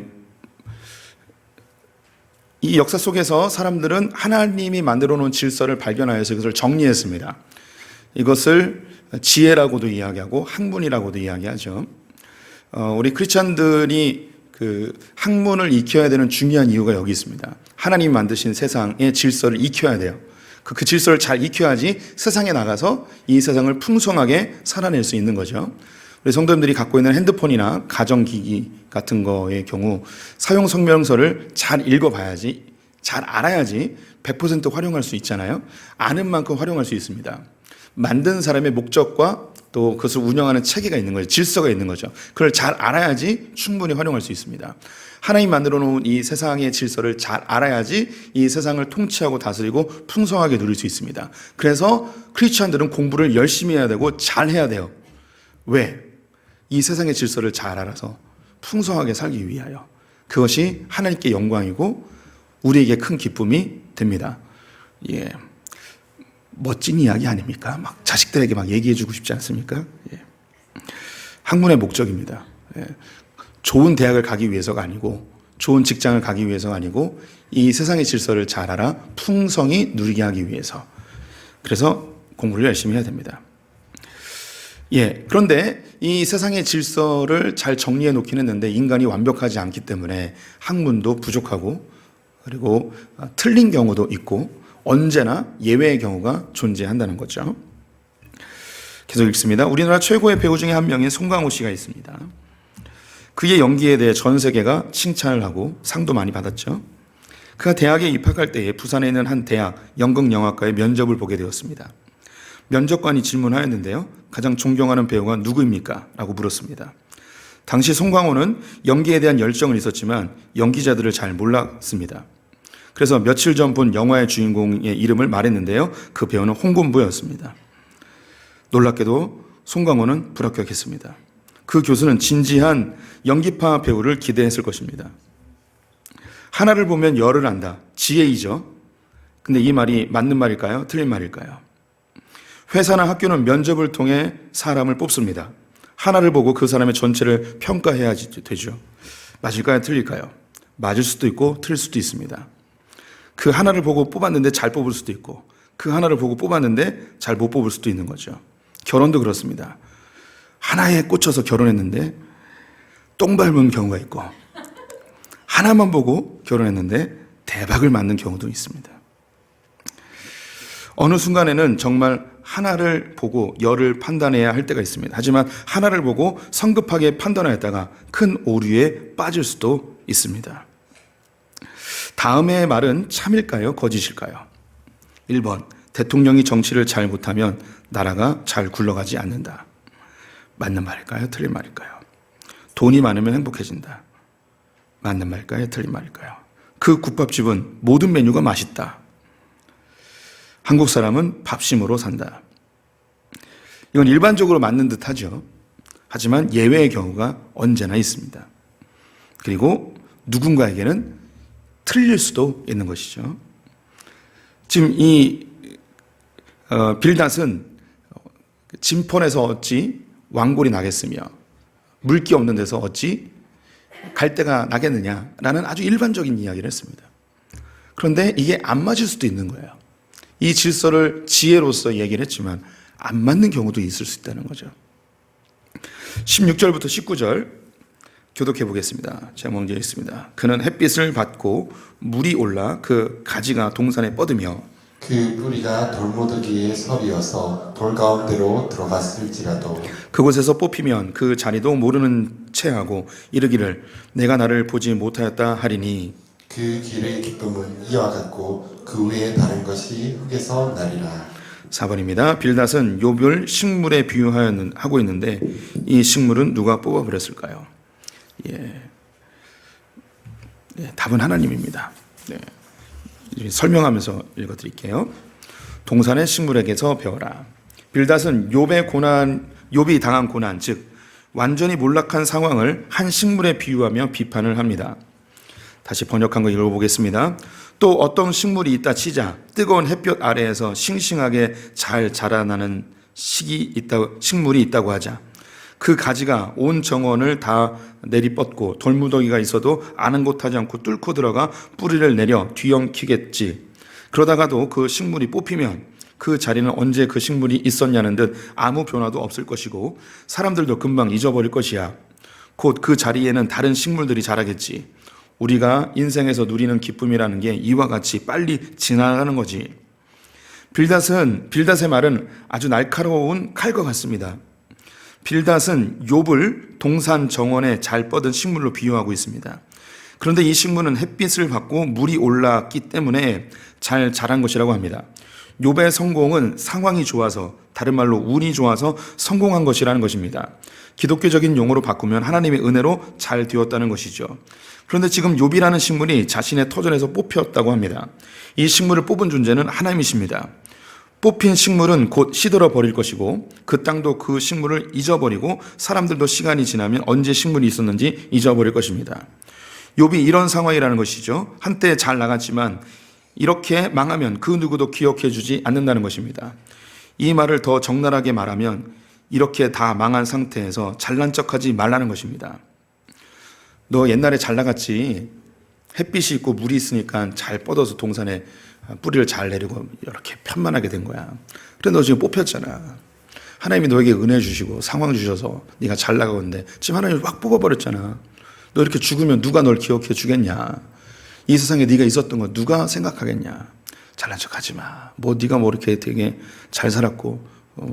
역사 속에서 사람들은 하나님이 만들어 놓은 질서를 발견하여서 이것을 정리했습니다. 이것을 지혜라고도 이야기하고 학문이라고도 이야기하죠. 우리 크리스찬들이 그 학문을 익혀야 되는 중요한 이유가 여기 있습니다. 하나님 만드신 세상의 질서를 익혀야 돼요. 그 질서를 잘 익혀야지 세상에 나가서 이 세상을 풍성하게 살아낼 수 있는 거죠. 우리 성도님들이 갖고 있는 핸드폰이나 가정기기 같은 거의 경우 사용 설명서를 잘 읽어봐야지, 잘 알아야지 100% 활용할 수 있잖아요. 아는 만큼 활용할 수 있습니다. 만든 사람의 목적과 또 그것을 운영하는 체계가 있는 거죠. 질서가 있는 거죠. 그걸 잘 알아야지 충분히 활용할 수 있습니다. 하나님 만들어 놓은 이 세상의 질서를 잘 알아야지 이 세상을 통치하고 다스리고 풍성하게 누릴 수 있습니다. 그래서 크리스찬들은 공부를 열심히 해야 되고 잘 해야 돼요. 왜? 이 세상의 질서를 잘 알아서 풍성하게 살기 위하여. 그것이 하나님께 영광이고 우리에게 큰 기쁨이 됩니다. 멋진 이야기 아닙니까? 막 자식들에게 막 얘기해주고 싶지 않습니까? 학문의 목적입니다. 좋은 대학을 가기 위해서가 아니고 좋은 직장을 가기 위해서가 아니고 이 세상의 질서를 잘 알아 풍성히 누리게 하기 위해서. 그래서 공부를 열심히 해야 됩니다. 그런데 이 세상의 질서를 잘 정리해 놓긴 했는데 인간이 완벽하지 않기 때문에 학문도 부족하고 그리고 틀린 경우도 있고 언제나 예외의 경우가 존재한다는 거죠. 계속 읽습니다. 우리나라 최고의 배우 중에 한 명인 송강호 씨가 있습니다. 그의 연기에 대해 전 세계가 칭찬을 하고 상도 많이 받았죠. 그가 대학에 입학할 때에 부산에 있는 한 대학 연극영화과의 면접을 보게 되었습니다. 면접관이 질문하였는데요. 가장 존경하는 배우가 누구입니까? 라고 물었습니다. 당시 송강호는 연기에 대한 열정은 있었지만 연기자들을 잘 몰랐습니다. 그래서 며칠 전 본 영화의 주인공의 이름을 말했는데요. 그 배우는 홍금보였습니다. 놀랍게도 송강호는 불합격했습니다. 그 교수는 진지한 연기파 배우를 기대했을 것입니다. 하나를 보면 열을 안다. 지혜이죠. 근데 이 말이 맞는 말일까요? 틀린 말일까요? 회사나 학교는 면접을 통해 사람을 뽑습니다. 하나를 보고 그 사람의 전체를 평가해야 되죠. 맞을까요? 틀릴까요? 맞을 수도 있고 틀릴 수도 있습니다. 그 하나를 보고 뽑았는데 잘 뽑을 수도 있고 그 하나를 보고 뽑았는데 잘 못 뽑을 수도 있는 거죠. 결혼도 그렇습니다. 하나에 꽂혀서 결혼했는데 똥 밟은 경우가 있고 하나만 보고 결혼했는데 대박을 맞는 경우도 있습니다. 어느 순간에는 정말 하나를 보고 열을 판단해야 할 때가 있습니다. 하지만 하나를 보고 성급하게 판단하였다가 큰 오류에 빠질 수도 있습니다. 다음의 말은 참일까요? 거짓일까요? 1번, 대통령이 정치를 잘 못하면 나라가 잘 굴러가지 않는다. 맞는 말일까요? 틀린 말일까요? 돈이 많으면 행복해진다. 맞는 말일까요? 틀린 말일까요? 그 국밥집은 모든 메뉴가 맛있다. 한국 사람은 밥심으로 산다. 이건 일반적으로 맞는 듯 하죠. 하지만 예외의 경우가 언제나 있습니다. 그리고 누군가에게는 틀릴 수도 있는 것이죠. 지금 이 빌닷은 진폰에서 어찌 왕골이 나겠으며 물기 없는 데서 어찌 갈대가 나겠느냐라는 아주 일반적인 이야기를 했습니다. 그런데 이게 안 맞을 수도 있는 거예요. 이 질서를 지혜로서 얘기를 했지만 안 맞는 경우도 있을 수 있다는 거죠. 16절부터 19절 교독해 보겠습니다. 제가 먼저 읽습니다. 그는 햇빛을 받고 물이 올라 그 가지가 동산에 뻗으며 그 뿌리가 돌무더기에 서리어서 돌 가운데로 들어갔을지라도 그곳에서 뽑히면 그 자리도 모르는 채하고 이르기를 내가 나를 보지 못하였다 하리니 그 길의 기쁨은 이와 같고 그 외에 다른 것이 흙에서 나리라. 4번입니다. 빌닷은 욥을 식물에 비유하고 있는데 이 식물은 누가 뽑아버렸을까요? 답은 하나님입니다. 설명하면서 읽어드릴게요. 동산의 식물에게서 배워라. 빌닷은 욥이 당한 고난, 즉 완전히 몰락한 상황을 한 식물에 비유하며 비판을 합니다. 다시 번역한 거 읽어보겠습니다. 또 어떤 식물이 있다 치자 뜨거운 햇볕 아래에서 싱싱하게 잘 자라나는 식물이 있다고 하자 그 가지가 온 정원을 다 내리뻗고 돌무더기가 있어도 아랑곳하지 않고 뚫고 들어가 뿌리를 내려 뒤엉키겠지. 그러다가도 그 식물이 뽑히면 그 자리는 언제 그 식물이 있었냐는 듯 아무 변화도 없을 것이고 사람들도 금방 잊어버릴 것이야. 곧 그 자리에는 다른 식물들이 자라겠지. 우리가 인생에서 누리는 기쁨이라는 게 이와 같이 빨리 지나가는 거지. 빌닷의 말은 아주 날카로운 칼과 같습니다. 빌닷은 욥을 동산 정원에 잘 뻗은 식물로 비유하고 있습니다. 그런데 이 식물은 햇빛을 받고 물이 올랐기 때문에 잘 자란 것이라고 합니다. 욥의 성공은 상황이 좋아서, 다른 말로 운이 좋아서 성공한 것이라는 것입니다. 기독교적인 용어로 바꾸면 하나님의 은혜로 잘 되었다는 것이죠. 그런데 지금 욥이라는 식물이 자신의 터전에서 뽑혔다고 합니다. 이 식물을 뽑은 존재는 하나님이십니다. 뽑힌 식물은 곧 시들어 버릴 것이고 그 땅도 그 식물을 잊어버리고 사람들도 시간이 지나면 언제 식물이 있었는지 잊어버릴 것입니다. 욥이 이런 상황이라는 것이죠. 한때 잘 나갔지만 이렇게 망하면 그 누구도 기억해 주지 않는다는 것입니다. 이 말을 더 적나라하게 말하면 이렇게 다 망한 상태에서 잘난 척하지 말라는 것입니다. 너 옛날에 잘 나갔지. 햇빛이 있고 물이 있으니까 잘 뻗어서 동산에 뿌리를 잘 내리고 이렇게 편만하게 된 거야. 그런데 너 지금 뽑혔잖아. 하나님이 너에게 은혜 주시고 상황 주셔서 네가 잘 나가고 있는데 지금 하나님이 확 뽑아버렸잖아. 너 이렇게 죽으면 누가 널 기억해 주겠냐. 이 세상에 네가 있었던 거 누가 생각하겠냐. 잘난 척하지 마. 네가 이렇게 되게 잘 살았고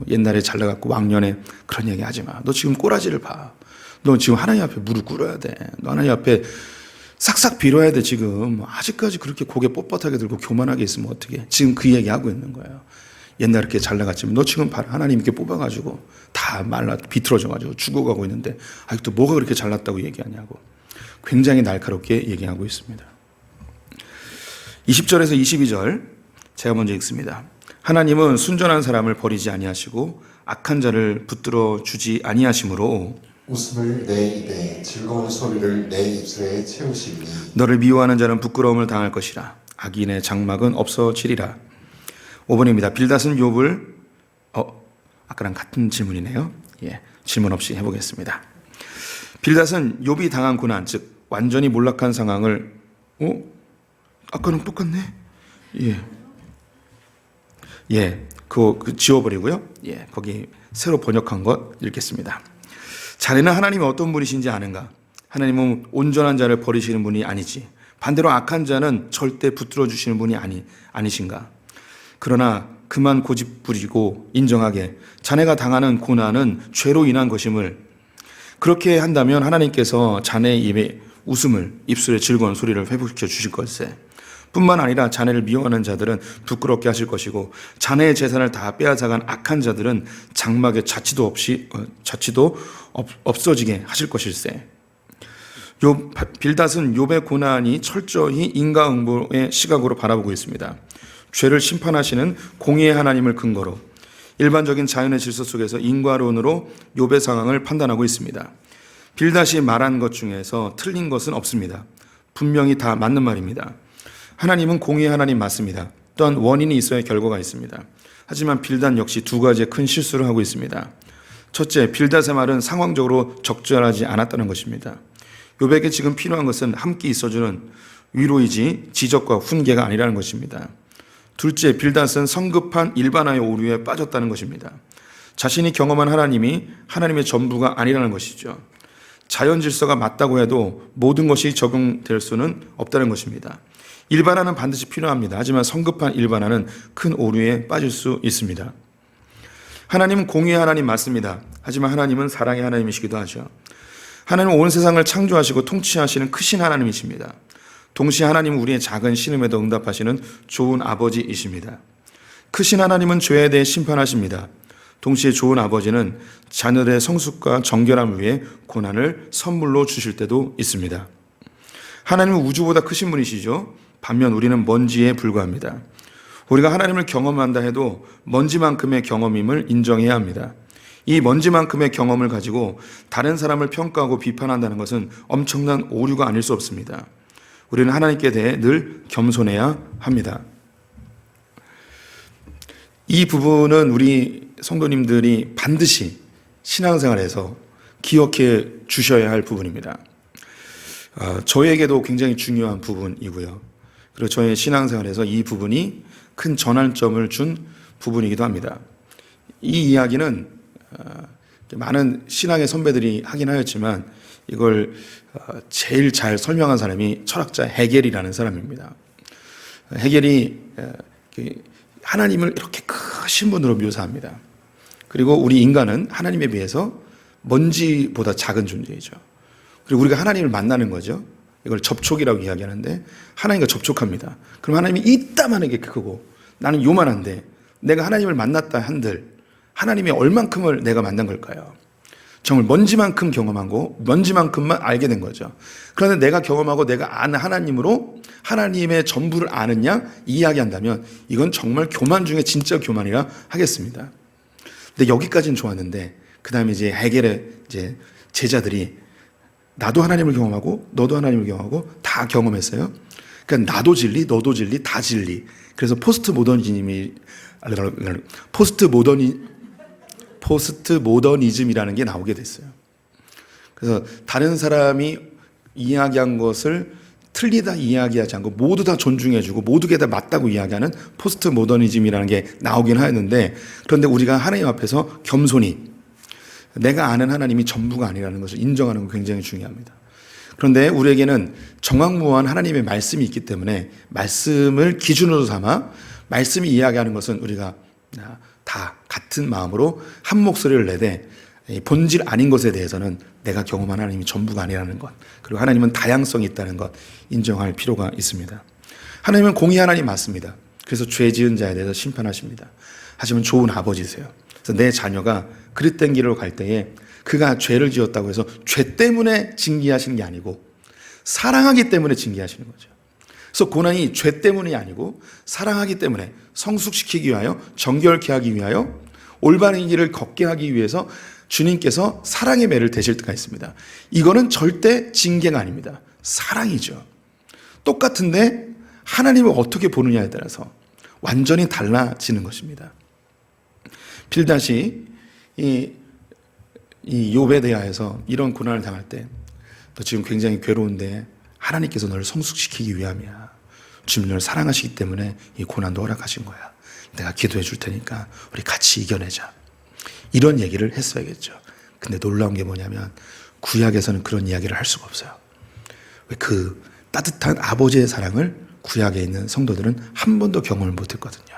옛날에 잘 나갔고 왕년에 그런 얘기 하지 마. 너 지금 꼬라지를 봐. 너 지금 하나님 앞에 무릎 꿇어야 돼. 너 하나님 앞에 싹싹 빌어야 돼. 지금 아직까지 그렇게 고개 뻣뻣하게 들고 교만하게 있으면 어떡해. 지금 그 얘기하고 있는 거예요. 옛날에 이렇게 잘 나갔지만 너 지금 봐라. 하나님께 뽑아가지고 다 말라 비틀어져가지고 죽어가고 있는데 아직도 뭐가 그렇게 잘났다고 얘기하냐고 굉장히 날카롭게 얘기하고 있습니다. 20절에서 22절 제가 먼저 읽습니다. 하나님은 순전한 사람을 버리지 아니하시고 악한 자를 붙들어 주지 아니하심으로 웃음을 내 입에 즐거운 소리를 내 입술에 채우시니 너를 미워하는 자는 부끄러움을 당할 것이라. 악인의 장막은 없어지리라. 5번입니다. 빌닷은 욥을 아까랑 같은 질문이네요. 질문 없이 해보겠습니다. 빌닷은 욥이 당한 고난, 즉 완전히 몰락한 상황을 아까랑 똑같네. 그거 지워버리고요. 거기 새로 번역한 것 읽겠습니다. 자네는 하나님이 어떤 분이신지 아는가? 하나님은 온전한 자를 버리시는 분이 아니지. 반대로 악한 자는 절대 붙들어 주시는 분이 아니신가? 그러나 그만 고집 부리고 인정하게 자네가 당하는 고난은 죄로 인한 것임을, 그렇게 한다면 하나님께서 자네의 입에 웃음을, 입술에 즐거운 소리를 회복시켜 주실 것세. 뿐만 아니라 자네를 미워하는 자들은 부끄럽게 하실 것이고 자네의 재산을 다 빼앗아간 악한 자들은 장막에 자취도 없어지게 하실 것일세. 빌닷은 욥의 고난이 철저히 인과응보의 시각으로 바라보고 있습니다. 죄를 심판하시는 공의의 하나님을 근거로 일반적인 자연의 질서 속에서 인과론으로 욥의 상황을 판단하고 있습니다. 빌닷이 말한 것 중에서 틀린 것은 없습니다. 분명히 다 맞는 말입니다. 하나님은 공의의 하나님 맞습니다. 또한 원인이 있어야 결과가 있습니다. 하지만 빌닷 역시 두 가지의 큰 실수를 하고 있습니다. 첫째, 빌닷의 말은 상황적으로 적절하지 않았다는 것입니다. 욥에게 지금 필요한 것은 함께 있어주는 위로이지 지적과 훈계가 아니라는 것입니다. 둘째, 빌닷은 성급한 일반화의 오류에 빠졌다는 것입니다. 자신이 경험한 하나님이 하나님의 전부가 아니라는 것이죠. 자연 질서가 맞다고 해도 모든 것이 적용될 수는 없다는 것입니다. 일반화는 반드시 필요합니다. 하지만 성급한 일반화는 큰 오류에 빠질 수 있습니다. 하나님은 공의의 하나님 맞습니다. 하지만 하나님은 사랑의 하나님이시기도 하죠. 하나님은 온 세상을 창조하시고 통치하시는 크신 하나님이십니다. 동시에 하나님은 우리의 작은 신음에도 응답하시는 좋은 아버지이십니다. 크신 하나님은 죄에 대해 심판하십니다. 동시에 좋은 아버지는 자녀들의 성숙과 정결함을 위해 고난을 선물로 주실 때도 있습니다. 하나님은 우주보다 크신 분이시죠. 반면 우리는 먼지에 불과합니다. 우리가 하나님을 경험한다 해도 먼지만큼의 경험임을 인정해야 합니다. 이 먼지만큼의 경험을 가지고 다른 사람을 평가하고 비판한다는 것은 엄청난 오류가 아닐 수 없습니다. 우리는 하나님께 대해 늘 겸손해야 합니다. 이 부분은 우리 성도님들이 반드시 신앙생활에서 기억해 주셔야 할 부분입니다. 저에게도 굉장히 중요한 부분이고요. 그리고 저의 신앙생활에서 이 부분이 큰 전환점을 준 부분이기도 합니다. 이 이야기는 많은 신앙의 선배들이 하긴 하였지만 이걸 제일 잘 설명한 사람이 철학자 헤겔이라는 사람입니다. 헤겔이 하나님을 이렇게 크신 분으로 묘사합니다. 그리고 우리 인간은 하나님에 비해서 먼지보다 작은 존재이죠. 그리고 우리가 하나님을 만나는 거죠. 이걸 접촉이라고 이야기하는데 하나님과 접촉합니다. 그럼 하나님이 이따만하게 크고 나는 요만한데 내가 하나님을 만났다 한들 하나님이 얼만큼을 내가 만난 걸까요? 정말 먼지만큼 경험하고 먼지만큼만 알게 된 거죠. 그런데 내가 경험하고 내가 아는 하나님으로 하나님의 전부를 아느냐 이야기한다면 이건 정말 교만 중에 진짜 교만이라 하겠습니다. 근데 여기까지는 좋았는데 그 다음에 이제 헤겔의 이제 제자들이 나도 하나님을 경험하고 너도 하나님을 경험하고 다 경험했어요. 그러니까 나도 진리, 너도 진리, 다 진리. 그래서 포스트 모더니즘이라는 게 나오게 됐어요. 그래서 다른 사람이 이야기한 것을 틀리다 이야기하지 않고 모두 다 존중해주고 모두게 다 맞다고 이야기하는 포스트 모더니즘이라는 게 나오긴 하였는데, 그런데 우리가 하나님 앞에서 겸손히 내가 아는 하나님이 전부가 아니라는 것을 인정하는 건 굉장히 중요합니다. 그런데 우리에게는 정확무한 하나님의 말씀이 있기 때문에 말씀을 기준으로 삼아 말씀이 이야기하는 것은 우리가 다 같은 마음으로 한 목소리를 내되 본질 아닌 것에 대해서는 내가 경험한 하나님이 전부가 아니라는 것, 그리고 하나님은 다양성이 있다는 것 인정할 필요가 있습니다. 하나님은 공의 하나님 맞습니다. 그래서 죄 지은 자에 대해서 심판하십니다. 하지만 좋은 아버지세요. 그래서 내 자녀가 그릇된 길로 갈 때에 그가 죄를 지었다고 해서 죄 때문에 징계하시는 게 아니고 사랑하기 때문에 징계하시는 거죠. 그래서 고난이 죄 때문이 아니고 사랑하기 때문에 성숙시키기 위하여 정결케 하기 위하여 올바른 길을 걷게 하기 위해서 주님께서 사랑의 매를 대실 때가 있습니다. 이거는 절대 징계가 아닙니다. 사랑이죠. 똑같은데 하나님을 어떻게 보느냐에 따라서 완전히 달라지는 것입니다. 빌닷이 이 욥에 대하여서 이런 고난을 당할 때 너 지금 굉장히 괴로운데 하나님께서 너를 성숙시키기 위함이야. 주님 너를 사랑하시기 때문에 이 고난도 허락하신 거야. 내가 기도해 줄 테니까 우리 같이 이겨내자. 이런 얘기를 했어야겠죠. 근데 놀라운 게 뭐냐면 구약에서는 그런 이야기를 할 수가 없어요. 왜 그 따뜻한 아버지의 사랑을 구약에 있는 성도들은 한 번도 경험을 못했거든요.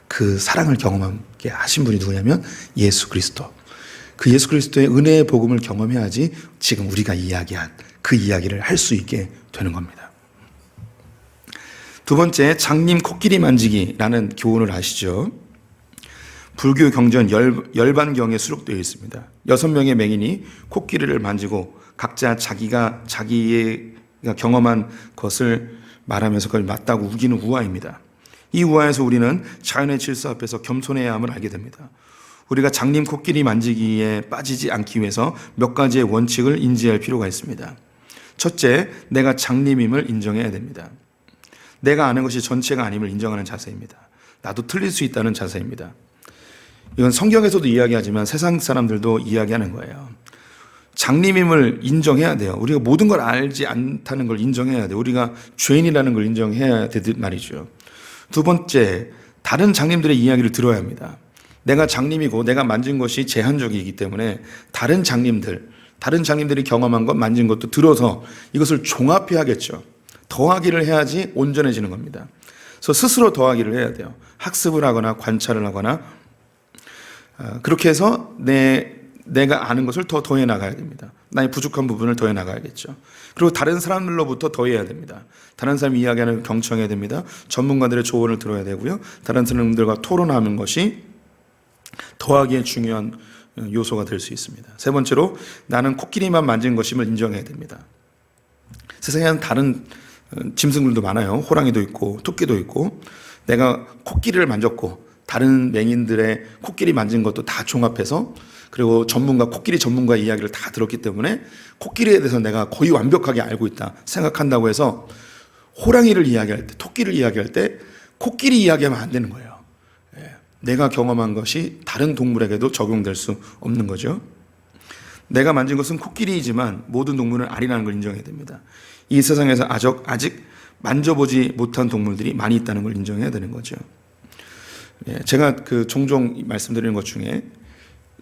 그 사랑을 경험하게 하신 분이 누구냐면 예수 그리스도. 그 예수 그리스도의 은혜의 복음을 경험해야지 지금 우리가 이야기한 그 이야기를 할 수 있게 되는 겁니다. 두 번째, 장님 코끼리 만지기라는 교훈을 아시죠? 불교 경전 열반경에 수록되어 있습니다. 6명의 맹인이 코끼리를 만지고 각자 자기가 경험한 것을 말하면서 그걸 맞다고 우기는 우화입니다. 이 우화에서 우리는 자연의 질서 앞에서 겸손해야 함을 알게 됩니다. 우리가 장님 코끼리 만지기에 빠지지 않기 위해서 몇 가지의 원칙을 인지할 필요가 있습니다. 첫째, 내가 장님임을 인정해야 됩니다. 내가 아는 것이 전체가 아님을 인정하는 자세입니다. 나도 틀릴 수 있다는 자세입니다. 이건 성경에서도 이야기하지만 세상 사람들도 이야기하는 거예요. 장님임을 인정해야 돼요. 우리가 모든 걸 알지 않다는 걸 인정해야 돼요. 우리가 죄인이라는 걸 인정해야 되듯 말이죠. 두 번째, 다른 장님들의 이야기를 들어야 합니다. 내가 장님이고 내가 만진 것이 제한적이기 때문에 다른 장님들이 경험한 것, 만진 것도 들어서 이것을 종합해야겠죠. 더하기를 해야지 온전해지는 겁니다. 그래서 스스로 더하기를 해야 돼요. 학습을 하거나 관찰을 하거나 그렇게 해서 내가 아는 것을 더 더해 나가야 됩니다. 나의 부족한 부분을 더해 나가야겠죠. 그리고 다른 사람들로부터 더해야 됩니다. 다른 사람이 이야기하는 걸 경청해야 됩니다. 전문가들의 조언을 들어야 되고요. 다른 사람들과 토론하는 것이 더하기에 중요한 요소가 될 수 있습니다. 세 번째로 나는 코끼리만 만진 것임을 인정해야 됩니다. 세상에는 다른 짐승들도 많아요. 호랑이도 있고 토끼도 있고 내가 코끼리를 만졌고 다른 맹인들의 코끼리 만진 것도 다 종합해서 그리고 코끼리 전문가의 이야기를 다 들었기 때문에 코끼리에 대해서 내가 거의 완벽하게 알고 있다 생각한다고 해서 호랑이를 이야기할 때, 토끼를 이야기할 때 코끼리 이야기하면 안 되는 거예요. 내가 경험한 것이 다른 동물에게도 적용될 수 없는 거죠. 내가 만진 것은 코끼리이지만 모든 동물은 아니라는 걸 인정해야 됩니다. 이 세상에서 아직 만져보지 못한 동물들이 많이 있다는 걸 인정해야 되는 거죠. 제가 종종 말씀드리는 것 중에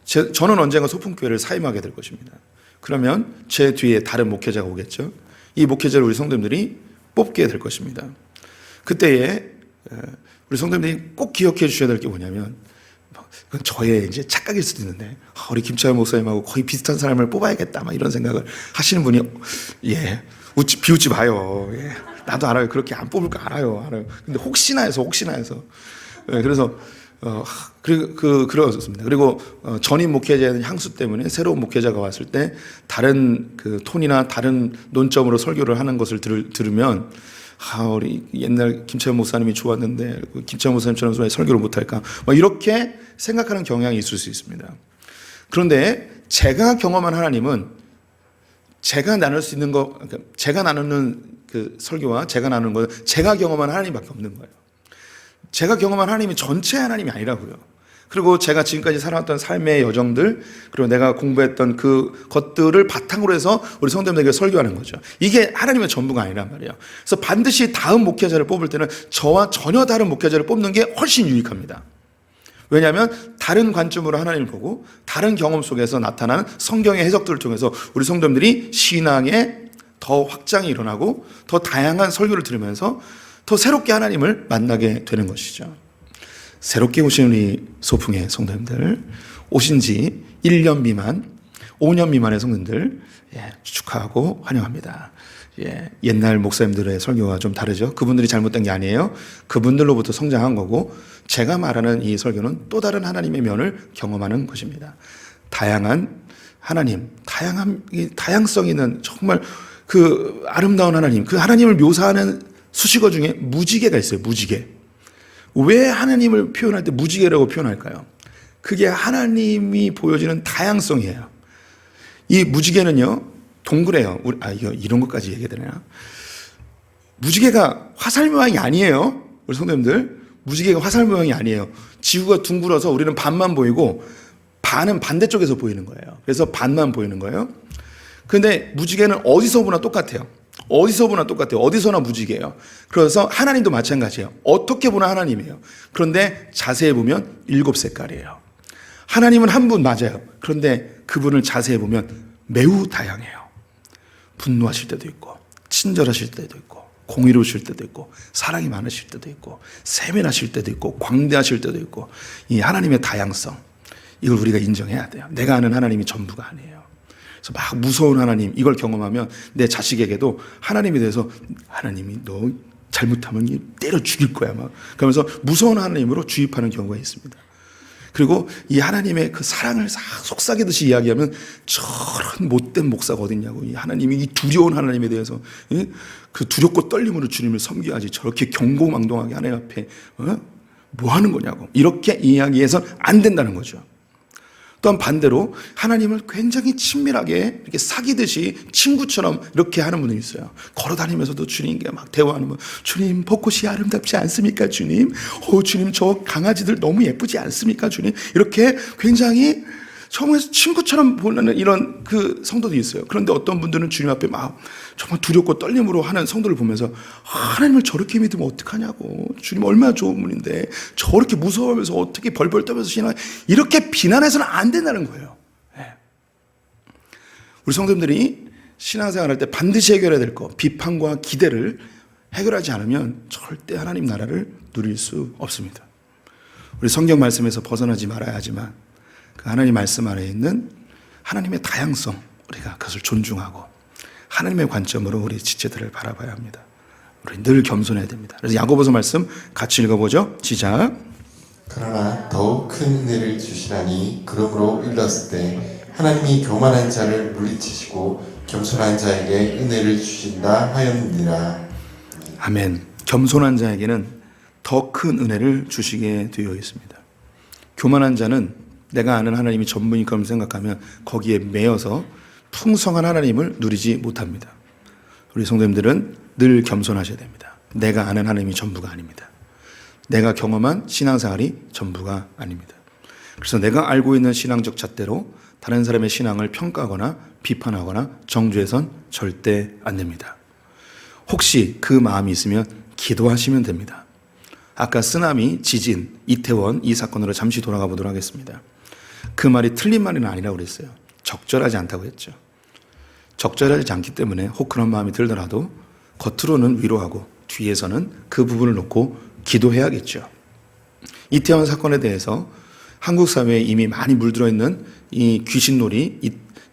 저는 언젠가 소풍교회를 사임하게 될 것입니다. 그러면 제 뒤에 다른 목회자가 오겠죠. 이 목회자를 우리 성도님들이 뽑게 될 것입니다. 그때에 우리 성도님들이 꼭 기억해 주셔야 될 게 뭐냐면 그건 저의 이제 착각일 수도 있는데 우리 김차현 목사님하고 거의 비슷한 사람을 뽑아야겠다 막 이런 생각을 하시는 분이 비웃지 마요. 나도 알아요. 그렇게 안 뽑을 거 알아요. 근데 혹시나 해서 그래서 그렇습니다. 그리고 전임 목회자의 향수 때문에 새로운 목회자가 왔을 때 다른 톤이나 다른 논점으로 설교를 하는 것을 들으면 우리 옛날 김채원 목사님이 좋았는데 김채원 목사님처럼 왜 설교를 못할까 이렇게 생각하는 경향이 있을 수 있습니다. 그런데 제가 경험한 하나님은 제가 나눌 수 있는 거, 제가 나누는 설교와 제가 나누는 것, 제가 경험한 하나님밖에 없는 거예요. 제가 경험한 하나님이 전체 하나님이 아니라고요. 그리고 제가 지금까지 살아왔던 삶의 여정들, 그리고 내가 공부했던 그 것들을 바탕으로 해서 우리 성도님들에게 설교하는 거죠. 이게 하나님의 전부가 아니란 말이에요. 그래서 반드시 다음 목회자를 뽑을 때는 저와 전혀 다른 목회자를 뽑는 게 훨씬 유익합니다. 왜냐하면 다른 관점으로 하나님을 보고 다른 경험 속에서 나타나는 성경의 해석들을 통해서 우리 성도님들이 신앙에 더 확장이 일어나고 더 다양한 설교를 들으면서 더 새롭게 하나님을 만나게 되는 것이죠. 새롭게 오신 우리 소풍의 성도님들, 오신 지 1년 미만, 5년 미만의 성도님들 축하하고 환영합니다. 옛날 목사님들의 설교와 좀 다르죠. 그분들이 잘못된 게 아니에요. 그분들로부터 성장한 거고 제가 말하는 이 설교는 또 다른 하나님의 면을 경험하는 것입니다. 다양한 하나님, 다양성 있는 정말 그 아름다운 하나님, 그 하나님을 묘사하는 수식어 중에 무지개가 있어요. 무지개. 왜 하나님을 표현할 때 무지개라고 표현할까요? 그게 하나님이 보여지는 다양성이에요. 이 무지개는요, 동그래요. 이런 것까지 얘기해야 되나? 무지개가 화살 모양이 아니에요. 우리 성도님들, 무지개가 화살 모양이 아니에요. 지구가 둥글어서 우리는 반만 보이고 반은 반대쪽에서 보이는 거예요. 그래서 반만 보이는 거예요. 그런데 무지개는 어디서 보나 똑같아요. 어디서 보나 똑같아요. 어디서나 무지개예요. 그래서 하나님도 마찬가지예요. 어떻게 보나 하나님이에요. 그런데 자세히 보면 7색깔이에요. 하나님은 한 분 맞아요. 그런데 그분을 자세히 보면 매우 다양해요. 분노하실 때도 있고, 친절하실 때도 있고, 공의로우실 때도 있고, 사랑이 많으실 때도 있고, 세밀하실 때도 있고, 광대하실 때도 있고, 이 하나님의 다양성, 이걸 우리가 인정해야 돼요. 내가 아는 하나님이 전부가 아니에요. 그래서 막 무서운 하나님, 이걸 경험하면 내 자식에게도 하나님에 대해서 하나님이 너 잘못하면 때려 죽일 거야 막 그러면서 무서운 하나님으로 주입하는 경우가 있습니다. 그리고 이 하나님의 그 사랑을 속삭이듯이 이야기하면 저런 못된 목사가 어딨냐고, 이 하나님이 이 두려운 하나님에 대해서 그 두렵고 떨림으로 주님을 섬겨야지 저렇게 경고망동하게 하나님 앞에 뭐 하는 거냐고 이렇게 이야기해서는 안 된다는 거죠. 또한 반대로 하나님을 굉장히 친밀하게 이렇게 사귀듯이 친구처럼 이렇게 하는 분이 있어요. 걸어다니면서도 주님께 막 대화하는 분, 주님 벚꽃이 아름답지 않습니까 주님? 주님 저 강아지들 너무 예쁘지 않습니까 주님? 이렇게 굉장히 정말 친구처럼 보는 이런 그 성도들이 있어요. 그런데 어떤 분들은 주님 앞에 막 정말 두렵고 떨림으로 하는 성도를 보면서 하나님을 저렇게 믿으면 어떡하냐고, 주님 얼마나 좋은 분인데 저렇게 무서워하면서 어떻게 벌벌 떠면서 신앙, 이렇게 비난해서는 안 된다는 거예요. 우리 성도님들이 신앙생활할 때 반드시 해결해야 될 거, 비판과 기대를 해결하지 않으면 절대 하나님 나라를 누릴 수 없습니다. 우리 성경 말씀에서 벗어나지 말아야 하지만 그 하나님 말씀 안에 있는 하나님의 다양성, 우리가 그것을 존중하고 하나님의 관점으로 우리 지체들을 바라봐야 합니다. 우리 늘 겸손해야 됩니다. 그래서 야고보서 말씀 같이 읽어보죠. 시작. 그러나 더욱 큰 은혜를 주시나니 그러므로 일렀을 때 하나님이 교만한 자를 물리치시고 겸손한 자에게 은혜를 주신다 하였느니라. 아멘. 겸손한 자에게는 더 큰 은혜를 주시게 되어 있습니다. 교만한 자는 내가 아는 하나님이 전부니까 생각하면 거기에 매여서 풍성한 하나님을 누리지 못합니다. 우리 성도님들은 늘 겸손하셔야 됩니다. 내가 아는 하나님이 전부가 아닙니다. 내가 경험한 신앙생활이 전부가 아닙니다. 그래서 내가 알고 있는 신앙적 잣대로 다른 사람의 신앙을 평가하거나 비판하거나 정죄해선 절대 안 됩니다. 혹시 그 마음이 있으면 기도하시면 됩니다. 아까 쓰나미, 지진, 이태원 이 사건으로 잠시 돌아가 보도록 하겠습니다. 그 말이 틀린 말은 아니라고 그랬어요. 적절하지 않다고 했죠. 적절하지 않기 때문에 혹 그런 마음이 들더라도 겉으로는 위로하고 뒤에서는 그 부분을 놓고 기도해야겠죠. 이태원 사건에 대해서 한국 사회에 이미 많이 물들어 있는 이 귀신놀이,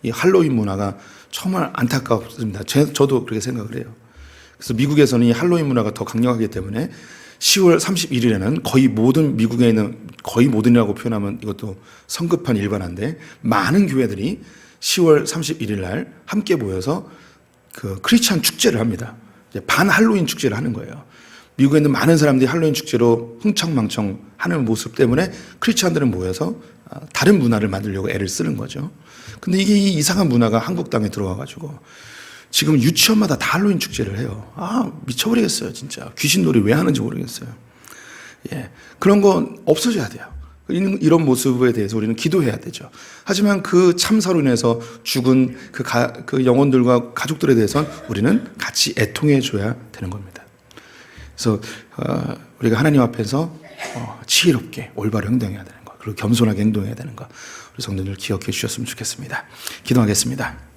이 할로윈 문화가 정말 안타깝습니다. 저도 그렇게 생각을 해요. 그래서 미국에서는 이 할로윈 문화가 더 강력하기 때문에 10월 31일에는 거의 모든 미국에 있는, 거의 모든이라고 표현하면 이것도 성급한 일반화인데, 많은 교회들이 10월 31일 날 함께 모여서 그 크리스찬 축제를 합니다. 반 할로윈 축제를 하는 거예요. 미국에 있는 많은 사람들이 할로윈 축제로 흥청망청 하는 모습 때문에 크리스찬들은 모여서 다른 문화를 만들려고 애를 쓰는 거죠. 근데 이게 이 이상한 문화가 한국 땅에 들어와가지고 지금 유치원마다 다 할로윈 축제를 해요. 미쳐버리겠어요, 진짜. 귀신놀이 왜 하는지 모르겠어요. 그런 건 없어져야 돼요. 이런 모습에 대해서 우리는 기도해야 되죠. 하지만 그 참사로 인해서 죽은 그 영혼들과 가족들에 대해서는 우리는 같이 애통해 줘야 되는 겁니다. 그래서 우리가 하나님 앞에서 지혜롭게 올바로 행동해야 되는 것, 그리고 겸손하게 행동해야 되는 것, 우리 성도들 기억해 주셨으면 좋겠습니다. 기도하겠습니다.